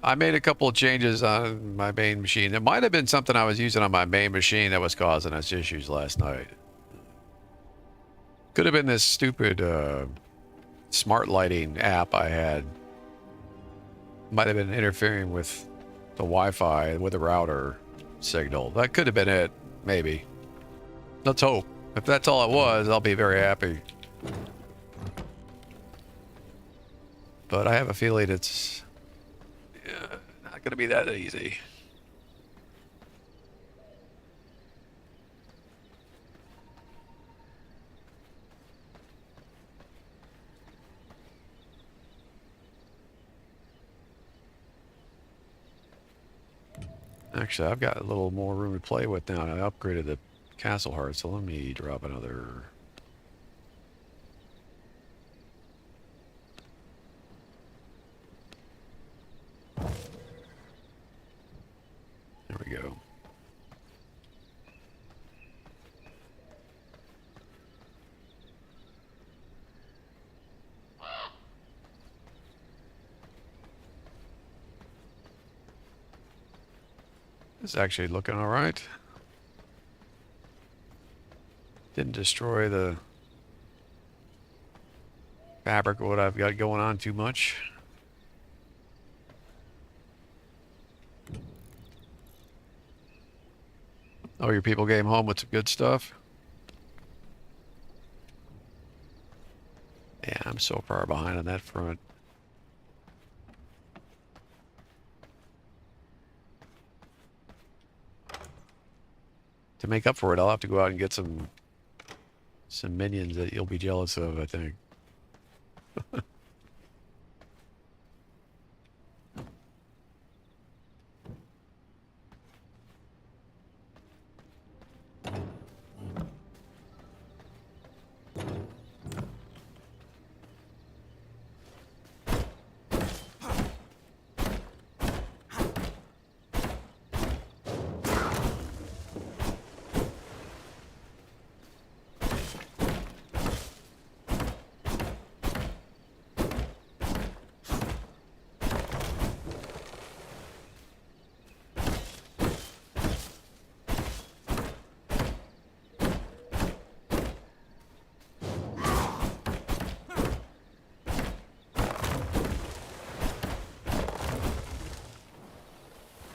I made a couple of changes on my main machine. It might have been something I was using on my main machine that was causing us issues last night. Could have been this stupid smart lighting app I had. Might have been interfering with the Wi-Fi with the router signal. That could have been it, maybe. Let's hope. If that's all it was, I'll be very happy. But I have a feeling it's not going to be that easy. Actually, I've got a little more room to play with now. I upgraded the castle heart, so let me drop another. There we go. It's actually looking all right. Didn't destroy the fabric of what I've got going on too much. Oh, your people came home with some good stuff? Yeah, I'm so far behind on that front. to make up for it, I'll have to go out and get some minions that you'll be jealous of, I think.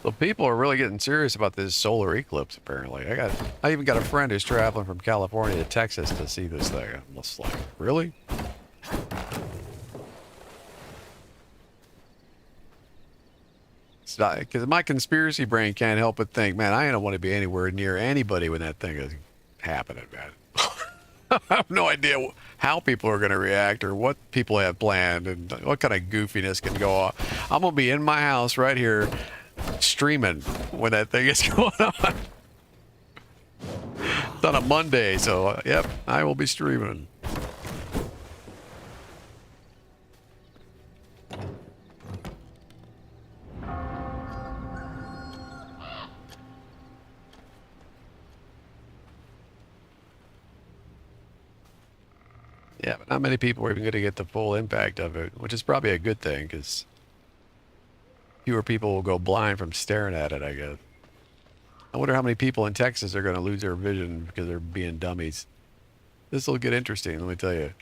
So people are really getting serious about this solar eclipse, apparently. I even got a friend who's traveling from California to Texas to see this thing. I'm just like, really? It's not, because my conspiracy brain can't help but think, man, I don't want to be anywhere near anybody when that thing is happening, man. I have no idea how people are going to react or what people have planned and what kind of goofiness can go on. I'm going to be in my house right here streaming when that thing is going on. It's on a Monday, so yep, I will be streaming. Yeah, but not many people are even going to get the full impact of it, which is probably a good thing because fewer people will go blind from staring at it, I guess. I wonder how many people in Texas are going to lose their vision because they're being dummies. This will get interesting, let me tell you.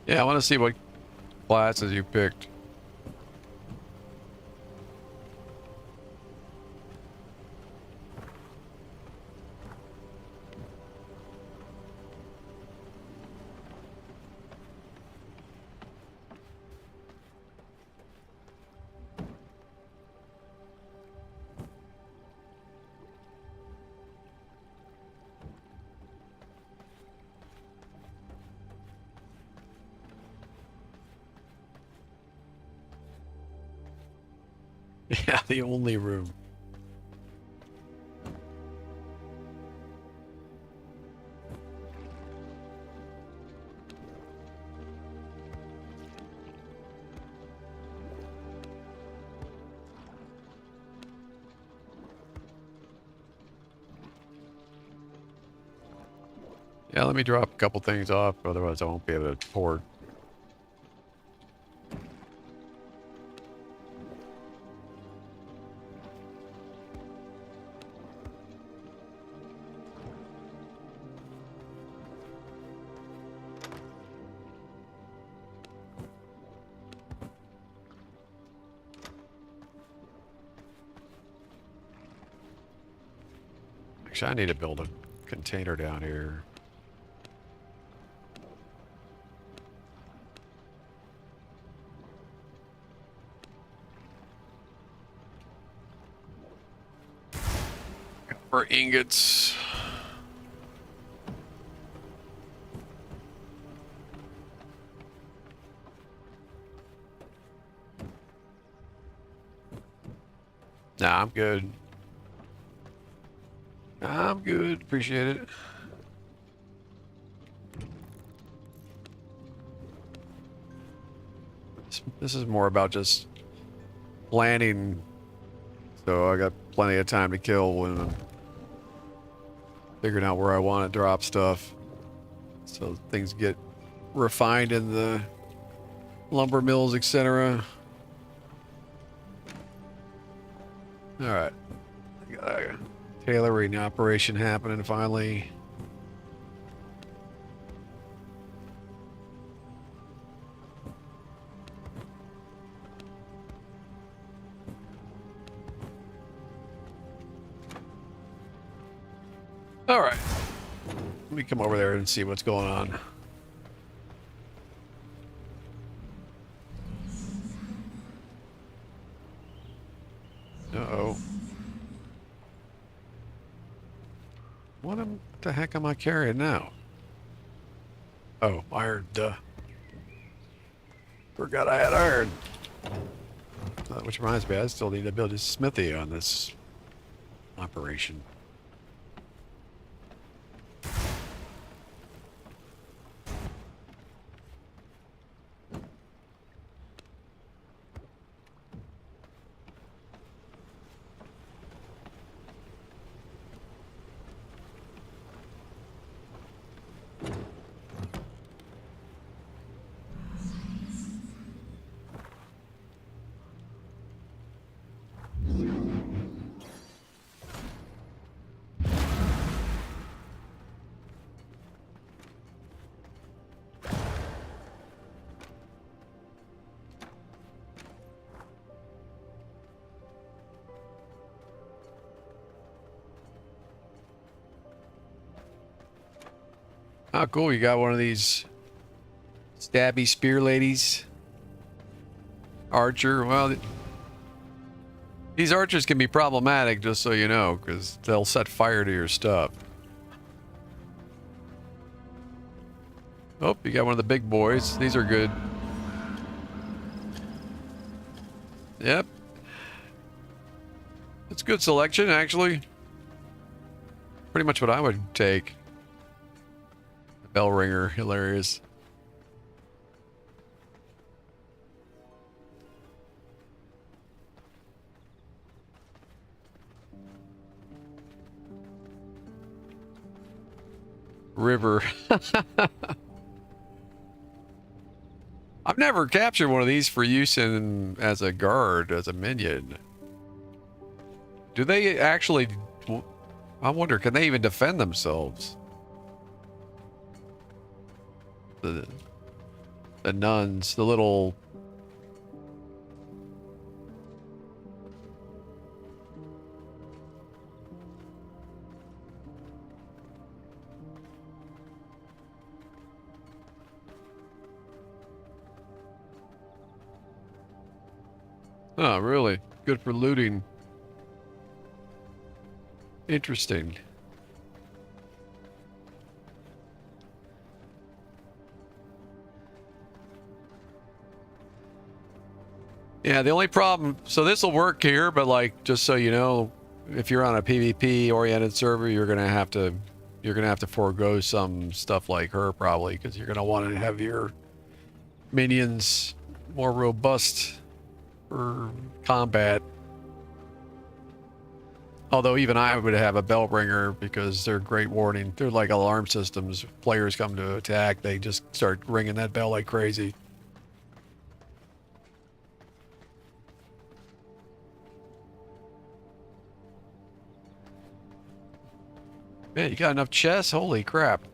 Yeah, I want to see what classes you picked. Yeah, the only room. Yeah, let me drop a couple things off, otherwise I won't be able to port. Actually, I need to build a container down here. For ingots. Nah, I'm good. I'm good. Appreciate it. This is more about just planning, so I got plenty of time to kill when I'm figuring out where I want to drop stuff, so things get refined in the lumber mills, etc. All right, I got a tailoring operation happening finally. All right, let me come over there and see what's going on. Uh-oh. What the heck am I carrying now? Oh, iron, duh. Forgot I had iron. Which reminds me, I still need to build a smithy on this operation. Oh, cool. You got one of these stabby spear ladies. Archer. Well, these archers can be problematic, just so you know, because they'll set fire to your stuff. Oh, you got one of the big boys. These are good. Yep. It's good selection, actually. Pretty much what I would take. Bell ringer, hilarious. River. I've never captured one of these for use in as a guard, as a minion. Do they actually... I wonder, can they even defend themselves? The nuns, the little... Oh, really? Good for looting. Interesting. Yeah, the only problem, so this will work here, but like, just so you know, if you're on a PvP oriented server, you're gonna have to forego some stuff like her probably, because you're gonna want to have your minions more robust for combat. Although even I would have a bell ringer because they're great warning. They're like alarm systems. If players come to attack, they just start ringing that bell like crazy. Man, you got enough chests? Holy crap.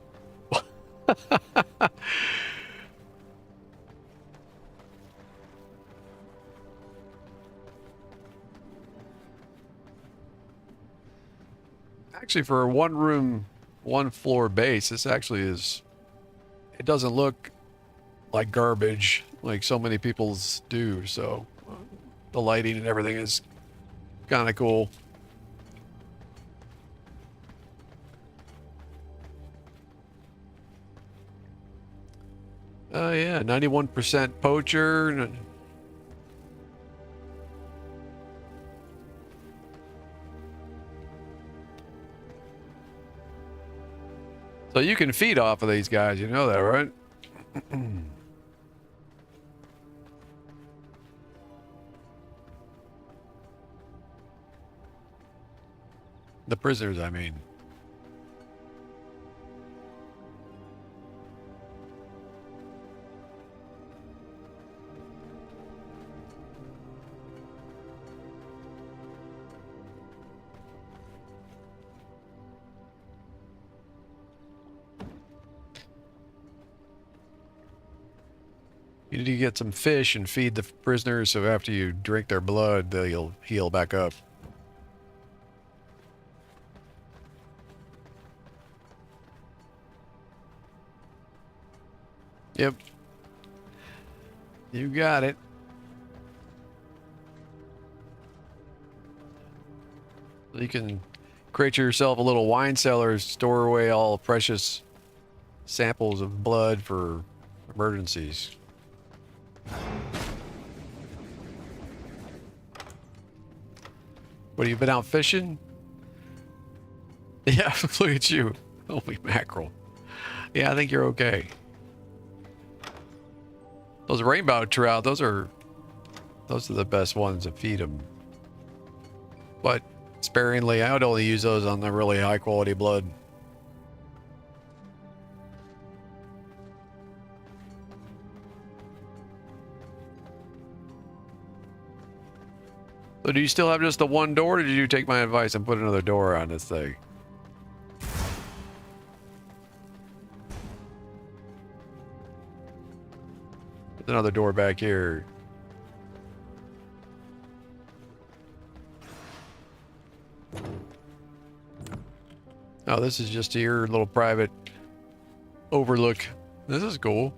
Actually, for a one room, one floor base, this actually is, it doesn't look like garbage like so many people's do. So uh, the lighting and everything is kind of cool. Oh yeah, 91% poacher. So you can feed off of these guys, you know that, right? The prisoners, I mean. You need to get some fish and feed the prisoners so after you drink their blood, they'll heal back up. Yep. You got it. You can create yourself a little wine cellar, store away all precious samples of blood for emergencies. What, have you been out fishing? Yeah, look at you. Holy mackerel. Yeah, I think you're okay. Those rainbow trout, those are the best ones to feed them. But sparingly, I would only use those on the really high quality blood. So do you still have just the one door, or did you take my advice and put another door on this thing? There's another door back here. Oh, this is just your little private overlook. This is cool.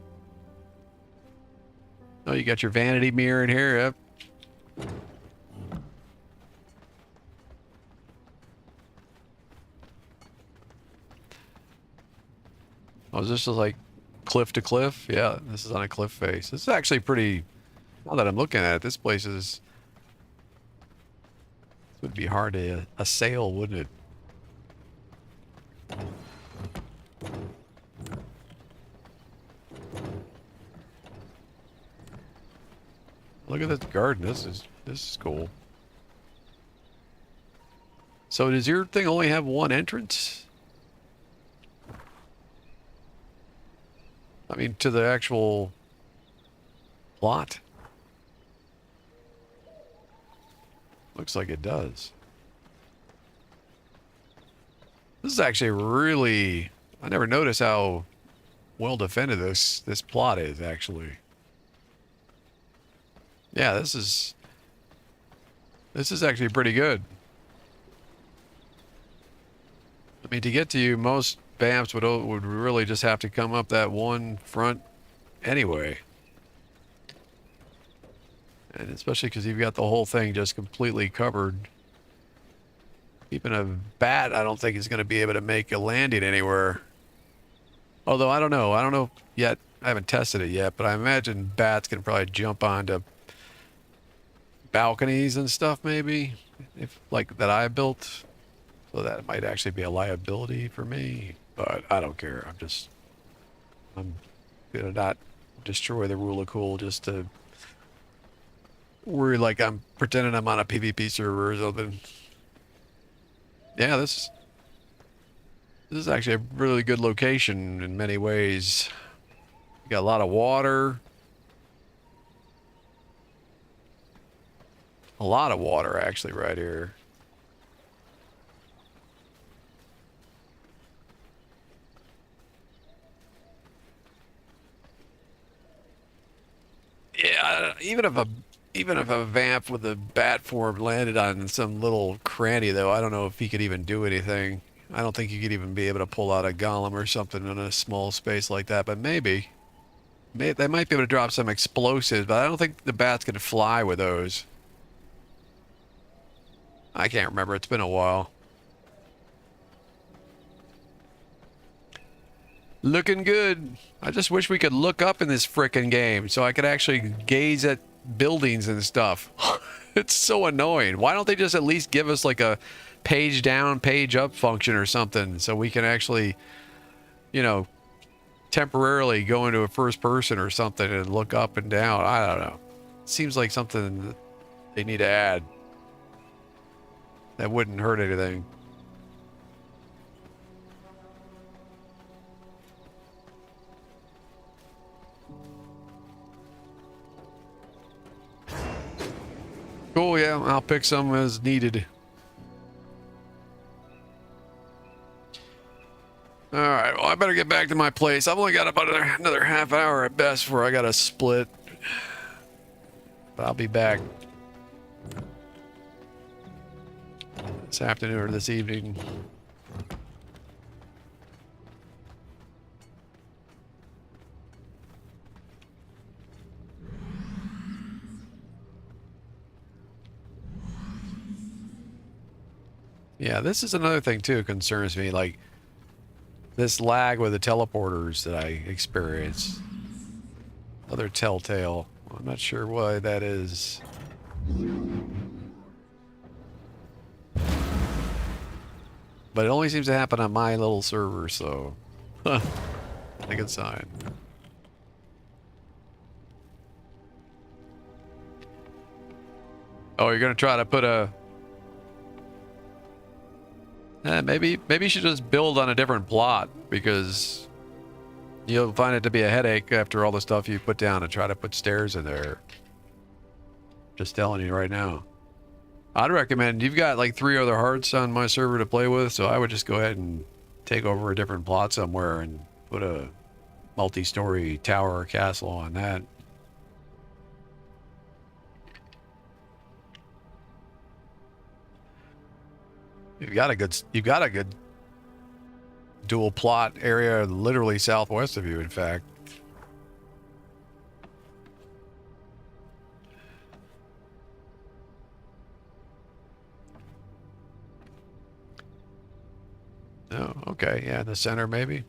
Oh, you got your vanity mirror in here. Yep. Oh, is this just like cliff to cliff? Yeah, this is on a cliff face. This is actually pretty, now that I'm looking at it, this place is, this would be hard to assail, wouldn't it? Look at this garden. This is cool. So does your thing only have one entrance? I mean, to the actual plot? Looks like it does. This is actually really, I never noticed how well defended this plot is, actually. Yeah, this is actually pretty good. I mean, to get to you, most vamps would really just have to come up that one front anyway. And especially because you've got the whole thing just completely covered. Even a bat, I don't think is going to be able to make a landing anywhere. Although, I don't know. I don't know yet. I haven't tested it yet, but I imagine bats can probably jump onto balconies and stuff, maybe. If, like, that I built. So that might actually be a liability for me. But I don't care. I'm gonna not destroy the rule of cool just to worry like I'm pretending I'm on a PvP server or something. Yeah, this is actually a really good location in many ways. You got a lot of water. A lot of water actually right here. Yeah, even if a vamp with a bat form landed on some little cranny, though, I don't know if he could even do anything. I don't think you could even be able to pull out a golem or something in a small space like that, but maybe. They might be able to drop some explosives, but I don't think the bats can fly with those. I can't remember. It's been a while. Looking good. I just wish we could look up in this frickin' game so I could actually gaze at buildings and stuff. It's so annoying. Why don't they just at least give us like a page down, page up function or something so we can actually, you know, temporarily go into a first person or something and look up and down. I don't know. Seems like something that they need to add. That wouldn't hurt anything. Cool, yeah, I'll pick some as needed. Alright, well, I better get back to my place. I've only got about another half hour at best before I gotta split. But I'll be back this afternoon or this evening. Yeah, this is another thing too concerns me, like this lag with the teleporters that I experience. Another telltale. I'm not sure why that is. But it only seems to happen on my little server, so a good sign. Oh, you're gonna try to put a maybe you should just build on a different plot, because you'll find it to be a headache after all the stuff you put down and try to put stairs in there. Just telling you right now. I'd recommend, you've got like 3 other hearts on my server to play with, so I would just go ahead and take over a different plot somewhere and put a multi-story tower or castle on that. You've got a good dual plot area literally southwest of you, in fact. Oh, okay. Yeah, in the center maybe.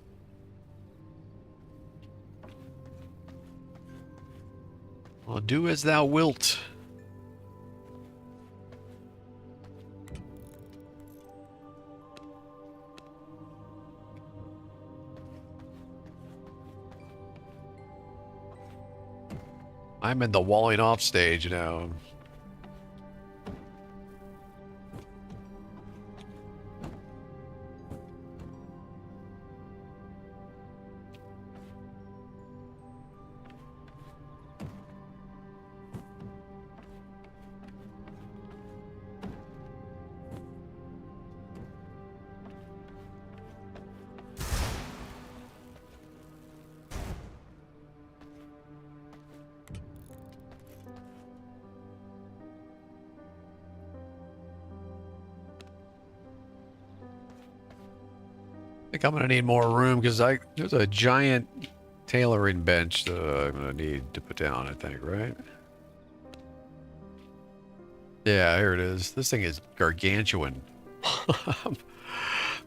Well, do as thou wilt. I'm in the walling off stage now. I think I'm gonna need more room because there's a giant tailoring bench that I'm gonna need to put down, I think, right? Yeah, here it is. This thing is gargantuan.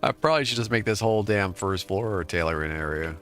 I probably should just make this whole damn first floor a tailoring area.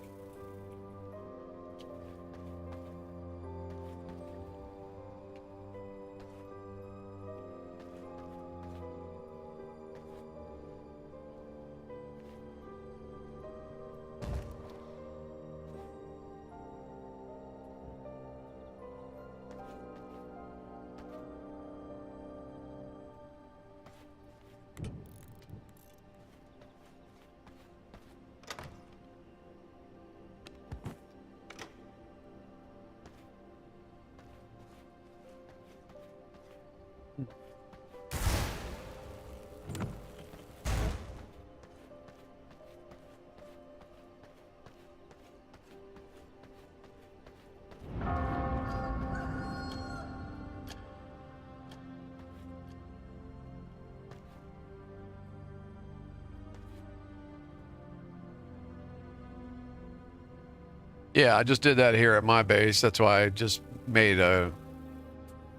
Yeah, I just did that here at my base. That's why I just made a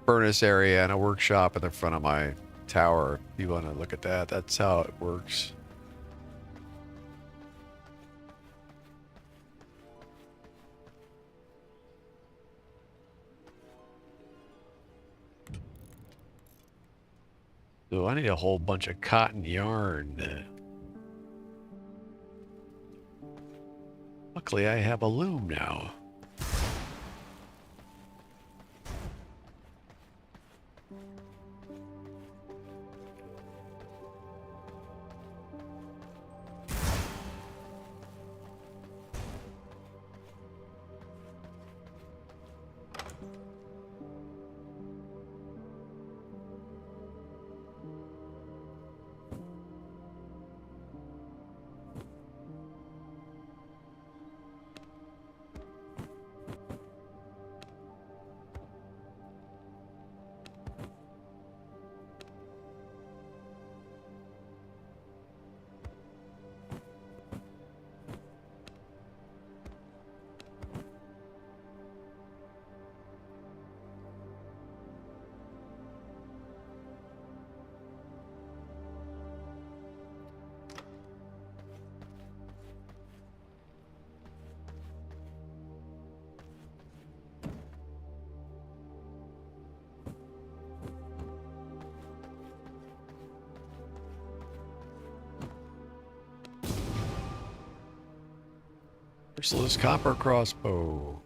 furnace area and a workshop in the front of my tower. If you want to look at that, that's how it works. So I need a whole bunch of cotton yarn. Luckily, I have a loom now. Merciless copper crossbow.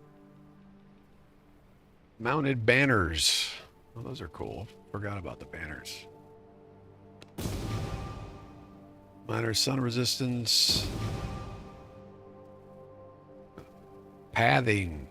Mounted banners. Oh, those are cool. Forgot about the banners. Minor sun resistance. Pathing.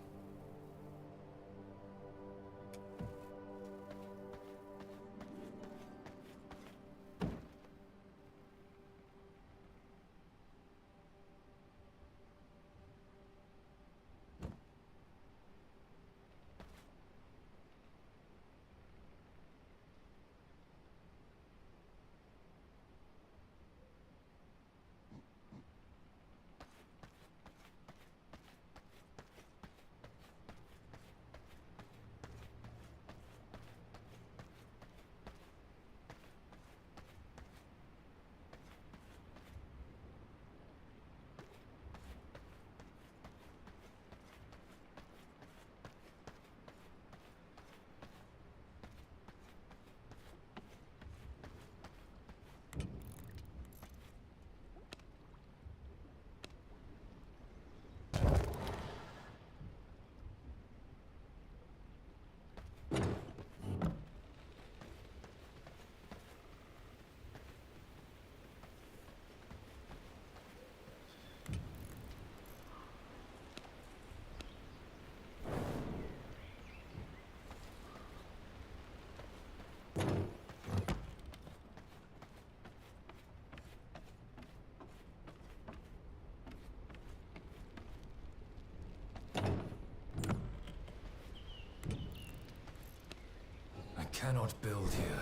I cannot build here.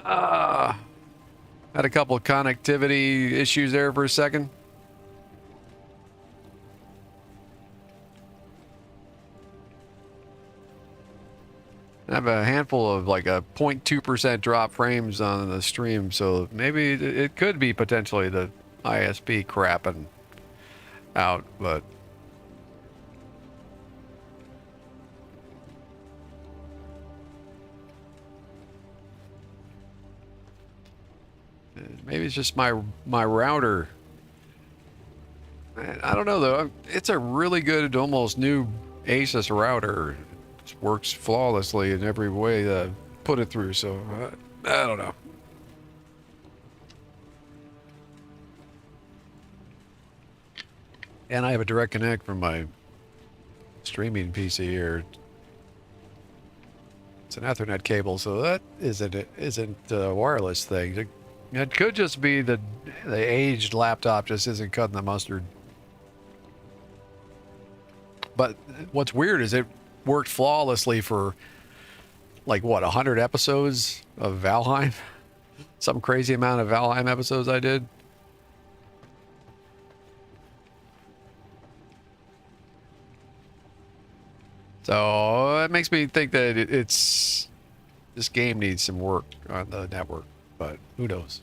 Had a couple of connectivity issues there for a second. I have a handful of like a 0.2% drop frames on the stream, so maybe it could be potentially the ISP crapping out, but maybe it's just my router. I don't know though. It's a really good, almost new Asus router. It works flawlessly in every way that I put it through. So I don't know. And I have a direct connect from my streaming PC here. It's an Ethernet cable, so that isn't a wireless thing. It could just be the aged laptop just isn't cutting the mustard. But what's weird is it worked flawlessly for like what 100 episodes of Valheim, some crazy amount of Valheim episodes I did. So it makes me think that this game needs some work on the network, but who knows?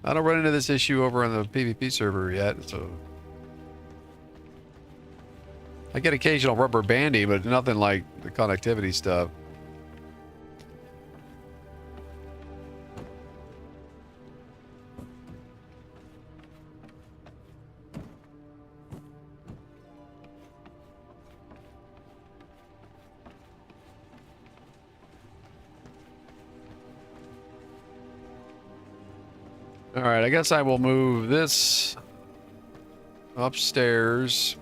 I don't run into this issue over on the PvP server yet, so I get occasional rubber banding, but nothing like the connectivity stuff. All right, I guess I will move this upstairs.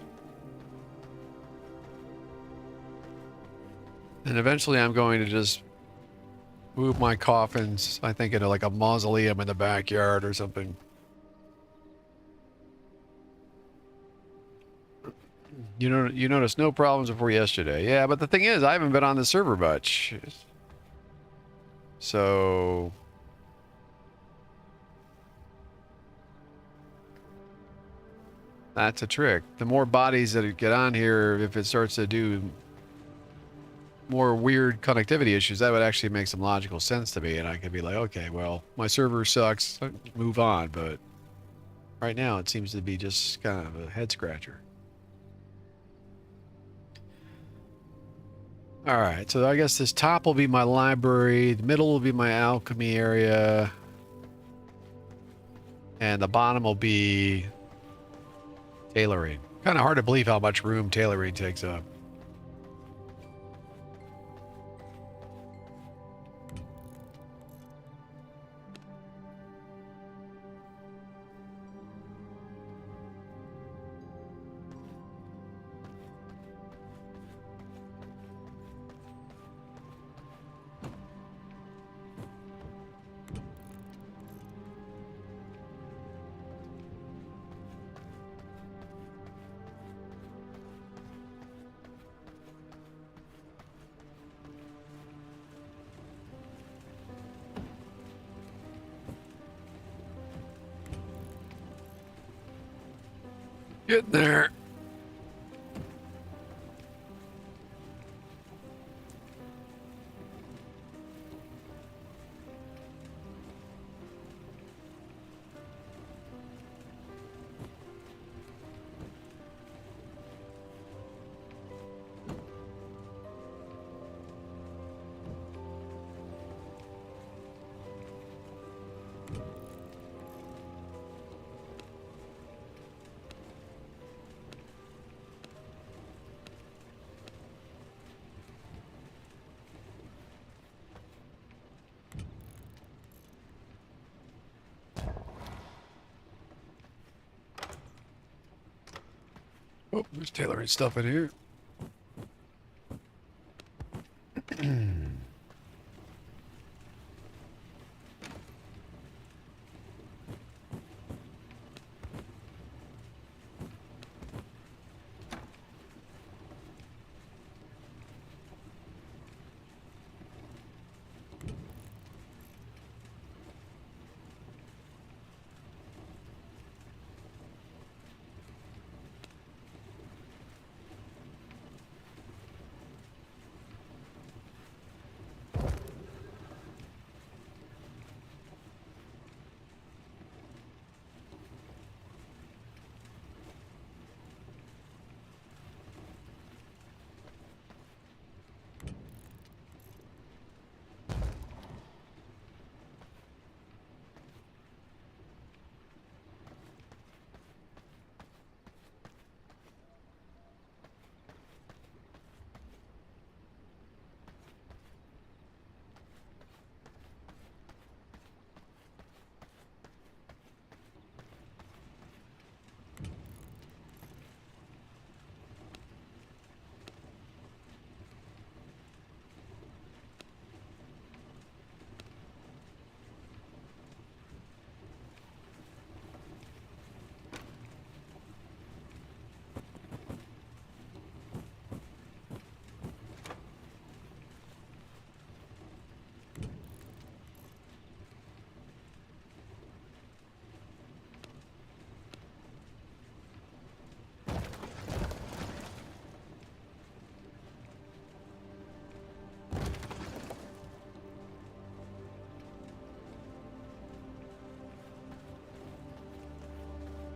And eventually I'm going to just move my coffins, I think, into like a mausoleum in the backyard or something. You noticed no problems before yesterday. Yeah, but the thing is, I haven't been on the server much. So that's a trick. The more bodies that get on here, if it starts to do more weird connectivity issues, that would actually make some logical sense to me, and I could be like, okay, well, my server sucks, move on. But right now it seems to be just kind of a head scratcher. All right, so I guess this top will be my library, the middle will be my alchemy area, and the bottom will be tailoring. Kind of hard to believe how much room tailoring takes up. Getting there. Oh, there's tailoring stuff in here.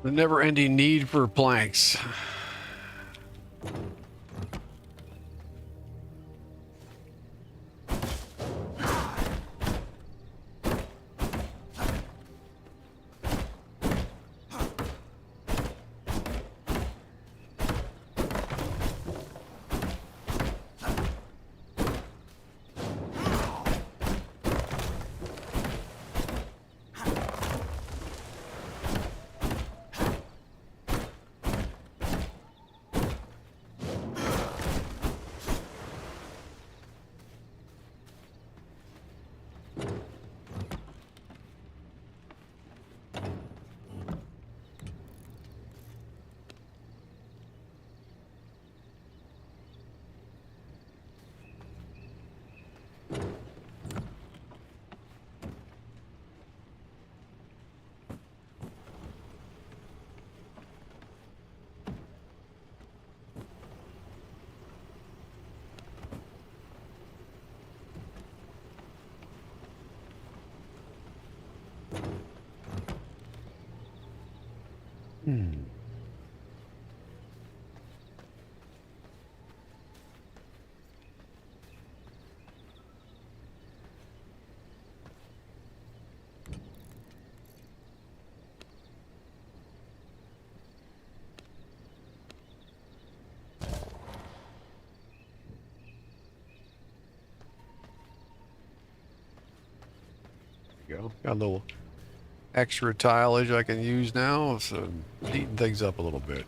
The never-ending need for planks. Hmm. There you go. Got a little extra tileage I can use now, so neaten things up a little bit.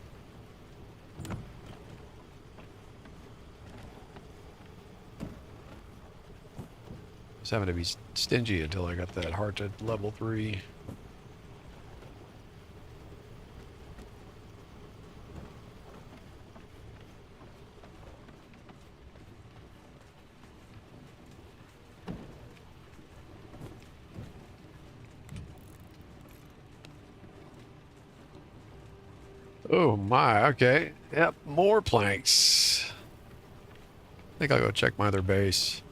Just having to be stingy until I got that heart at level 3. Oh my, okay. Yep, more planks. I think I'll go check my other base.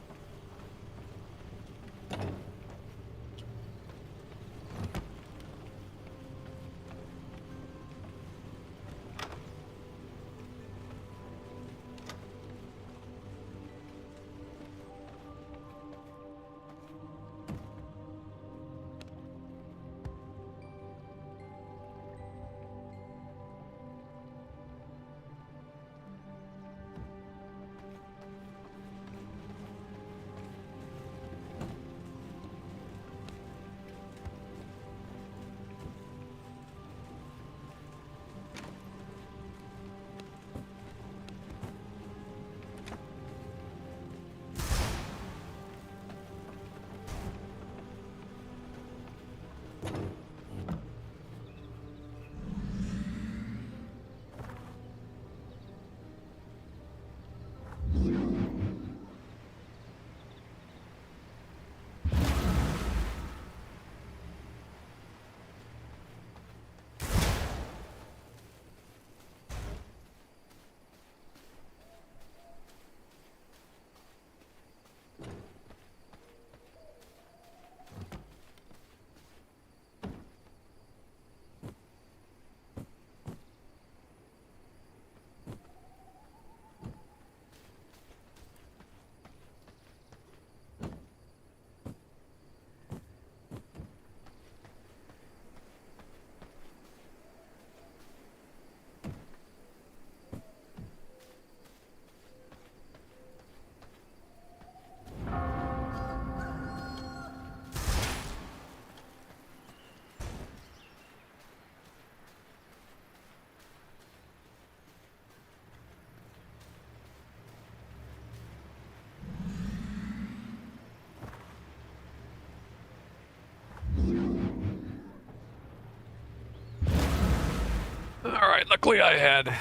Alright, luckily I had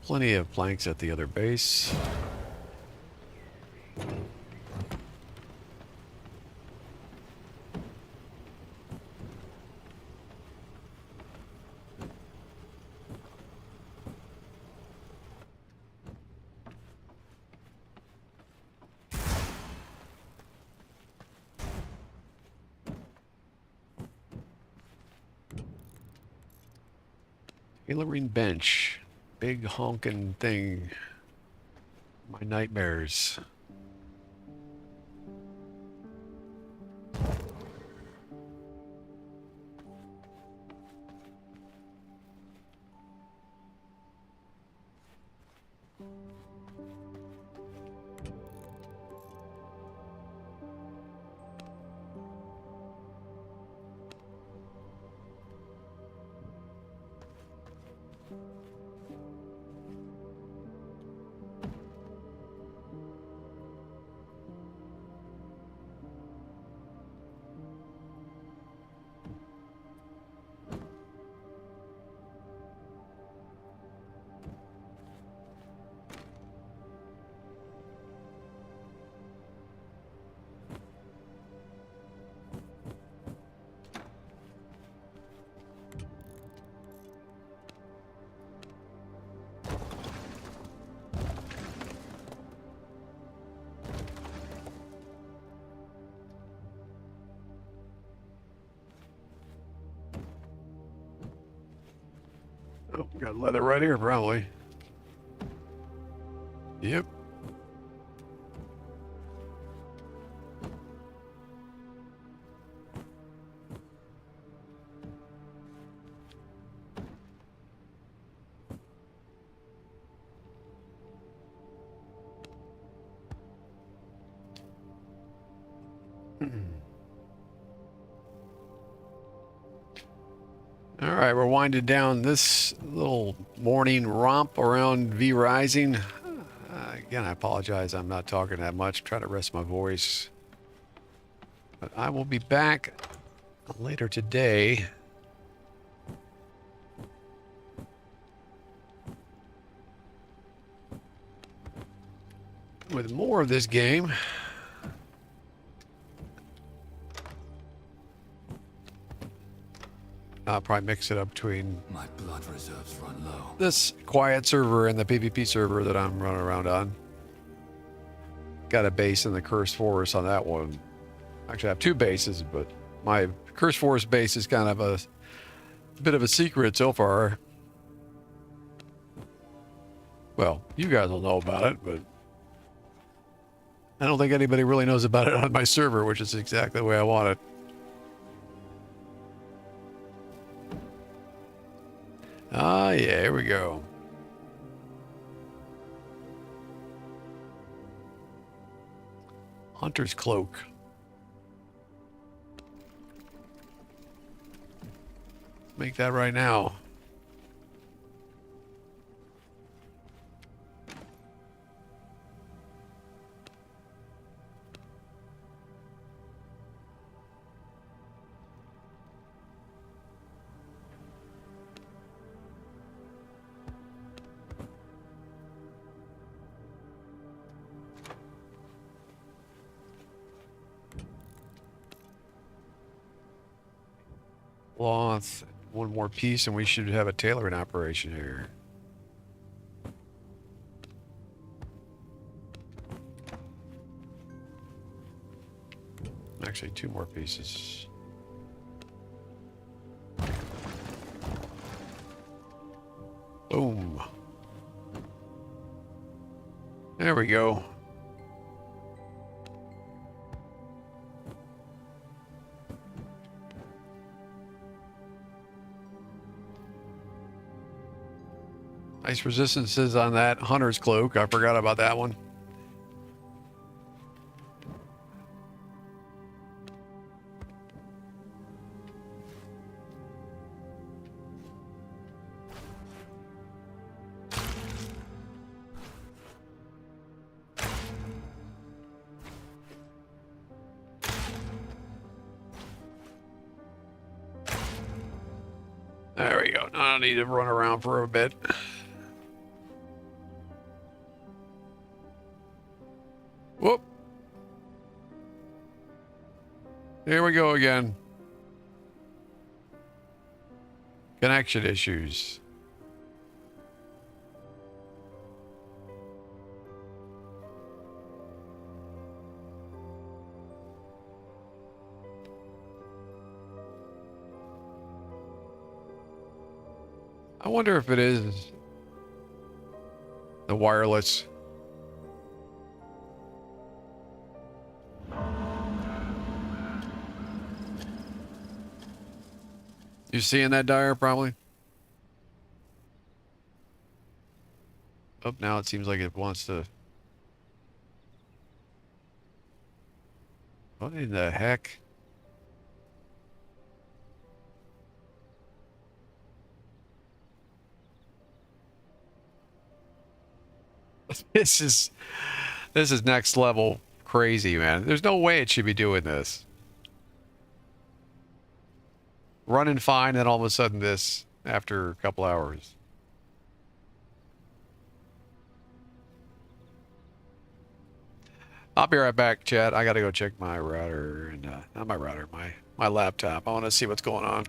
plenty of planks at the other base. Tailoring bench. Big honking thing. My nightmares. Oh, got leather right here, probably. Yep. All right, we're winding down this little morning romp around V Rising. Again, I apologize. I'm not talking that much. Try to rest my voice. But I will be back later today. With more of this game. I'll probably mix it up between My blood reserves run low. this quiet server and the PvP server that I'm running around on. Got a base in the Cursed Forest on that one. Actually, I have two bases, but my Cursed Forest base is kind of a bit of a secret so far. Well, you guys will know about it, but I don't think anybody really knows about it on my server, which is exactly the way I want it. Ah, yeah, here we go. Hunter's Cloak. Make that right now. Cloth, one more piece, and we should have a tailoring operation here. Actually, two more pieces. Boom. There we go. Nice resistances on that Hunter's Cloak. I forgot about that one. There we go. Now I don't need to run around for a bit. Whoop. Here we go again. Connection issues. I wonder if it is the wireless. You seeing that, Dyer? Probably. Oh, now it seems like it wants to. What in the heck? This is next level crazy, man. There's no way it should be doing this. Running fine, and all of a sudden this after a couple hours. I'll be right back, chat. I gotta go check my router and not my router, my laptop. I want to see what's going on.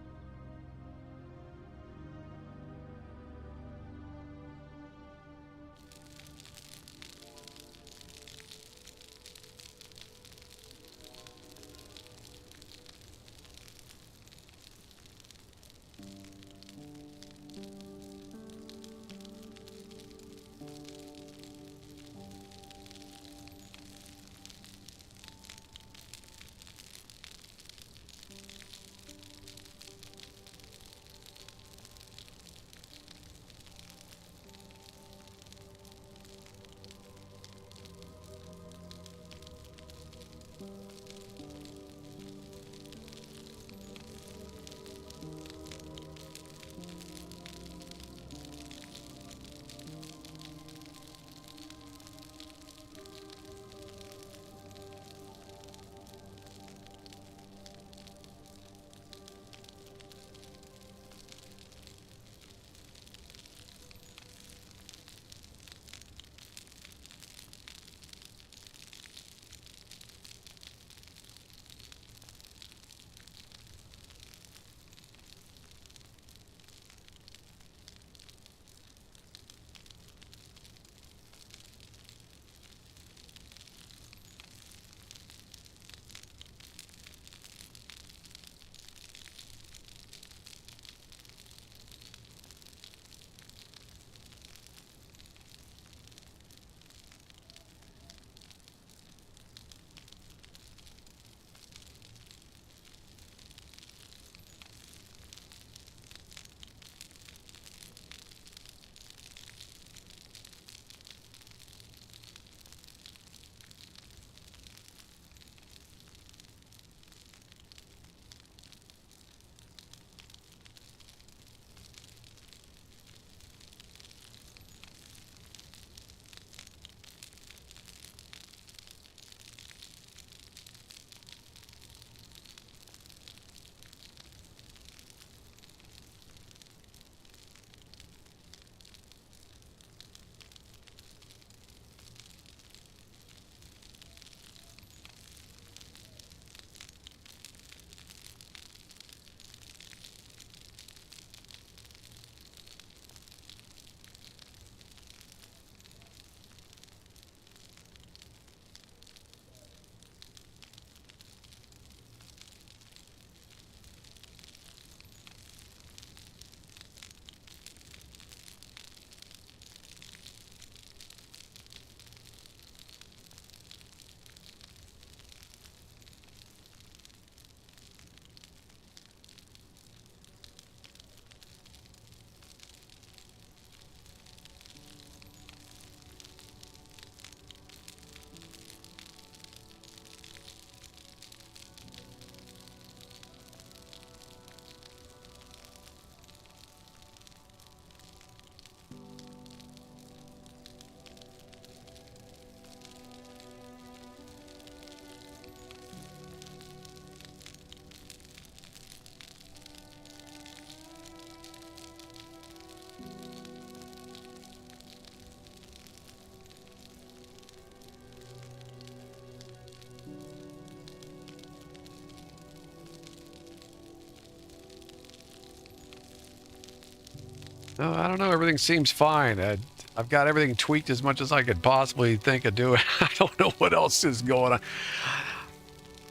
No, I don't know. Everything seems fine. I've got everything tweaked as much as I could possibly think of doing. I don't know what else is going on.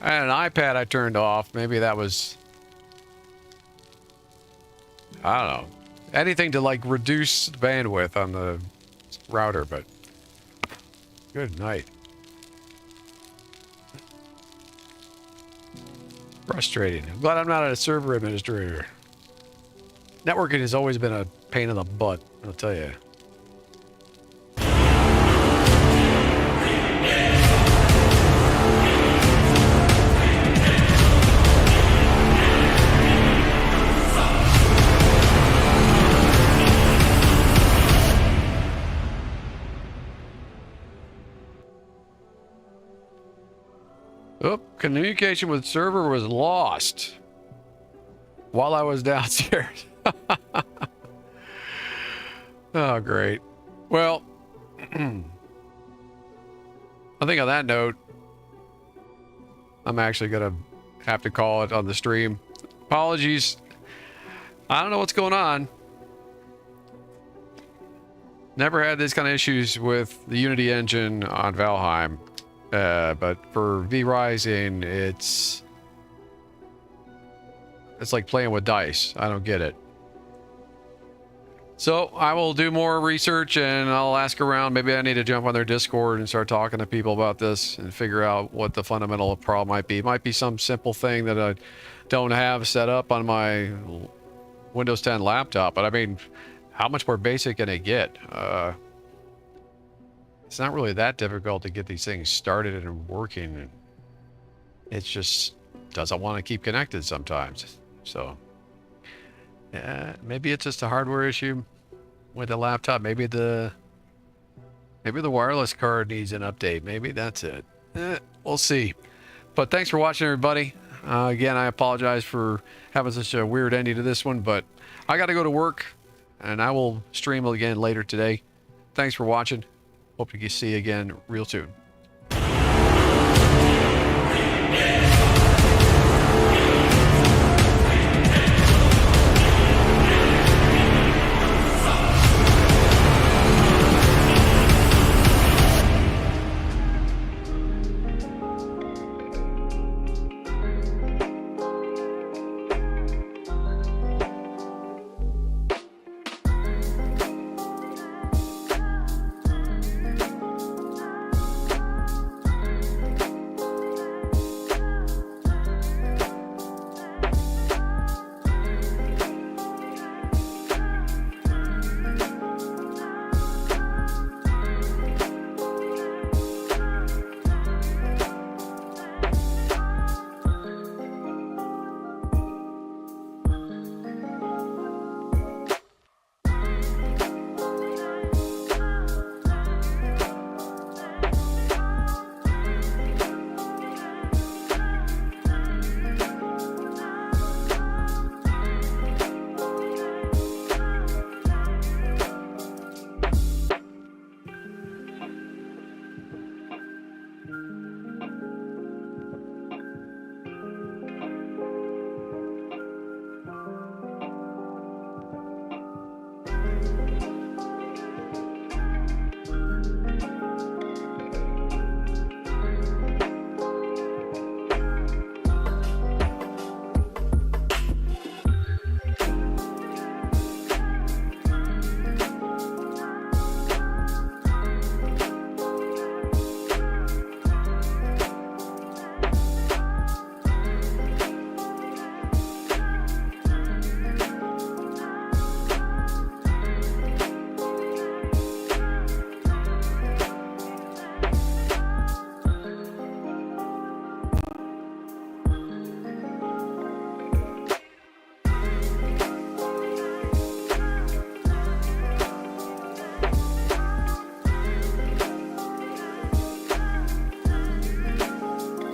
I had an iPad I turned off. Maybe that was... I don't know. anything to like reduce the bandwidth on the router, but good night. Frustrating. I'm glad I'm not a server administrator. Networking has always been a pain in the butt, I'll tell you. Oh, communication with server was lost while I was downstairs. Oh, great. Well, I think on that note, I'm actually going to have to call it on the stream. Apologies. I don't know what's going on. Never had this kind of issues with the Unity engine on Valheim. But for V-Rising, it's like playing with dice. I don't get it. So I will do more research and I'll ask around. Maybe I need to jump on their Discord and start talking to people about this and figure out what the fundamental problem might be. It might be some simple thing that I don't have set up on my Windows 10 laptop. But I mean, how much more basic can it get? It's not really that difficult to get these things started and working. It just doesn't want to keep connected sometimes. So, yeah, maybe it's just a hardware issue with the laptop. Maybe the wireless card needs an update. Maybe that's it. We'll see. But thanks for watching, everybody. Again, I apologize for having such a weird ending to this one, but I got to go to work, and I will stream again later today. Thanks for watching. Hope to see you again real soon.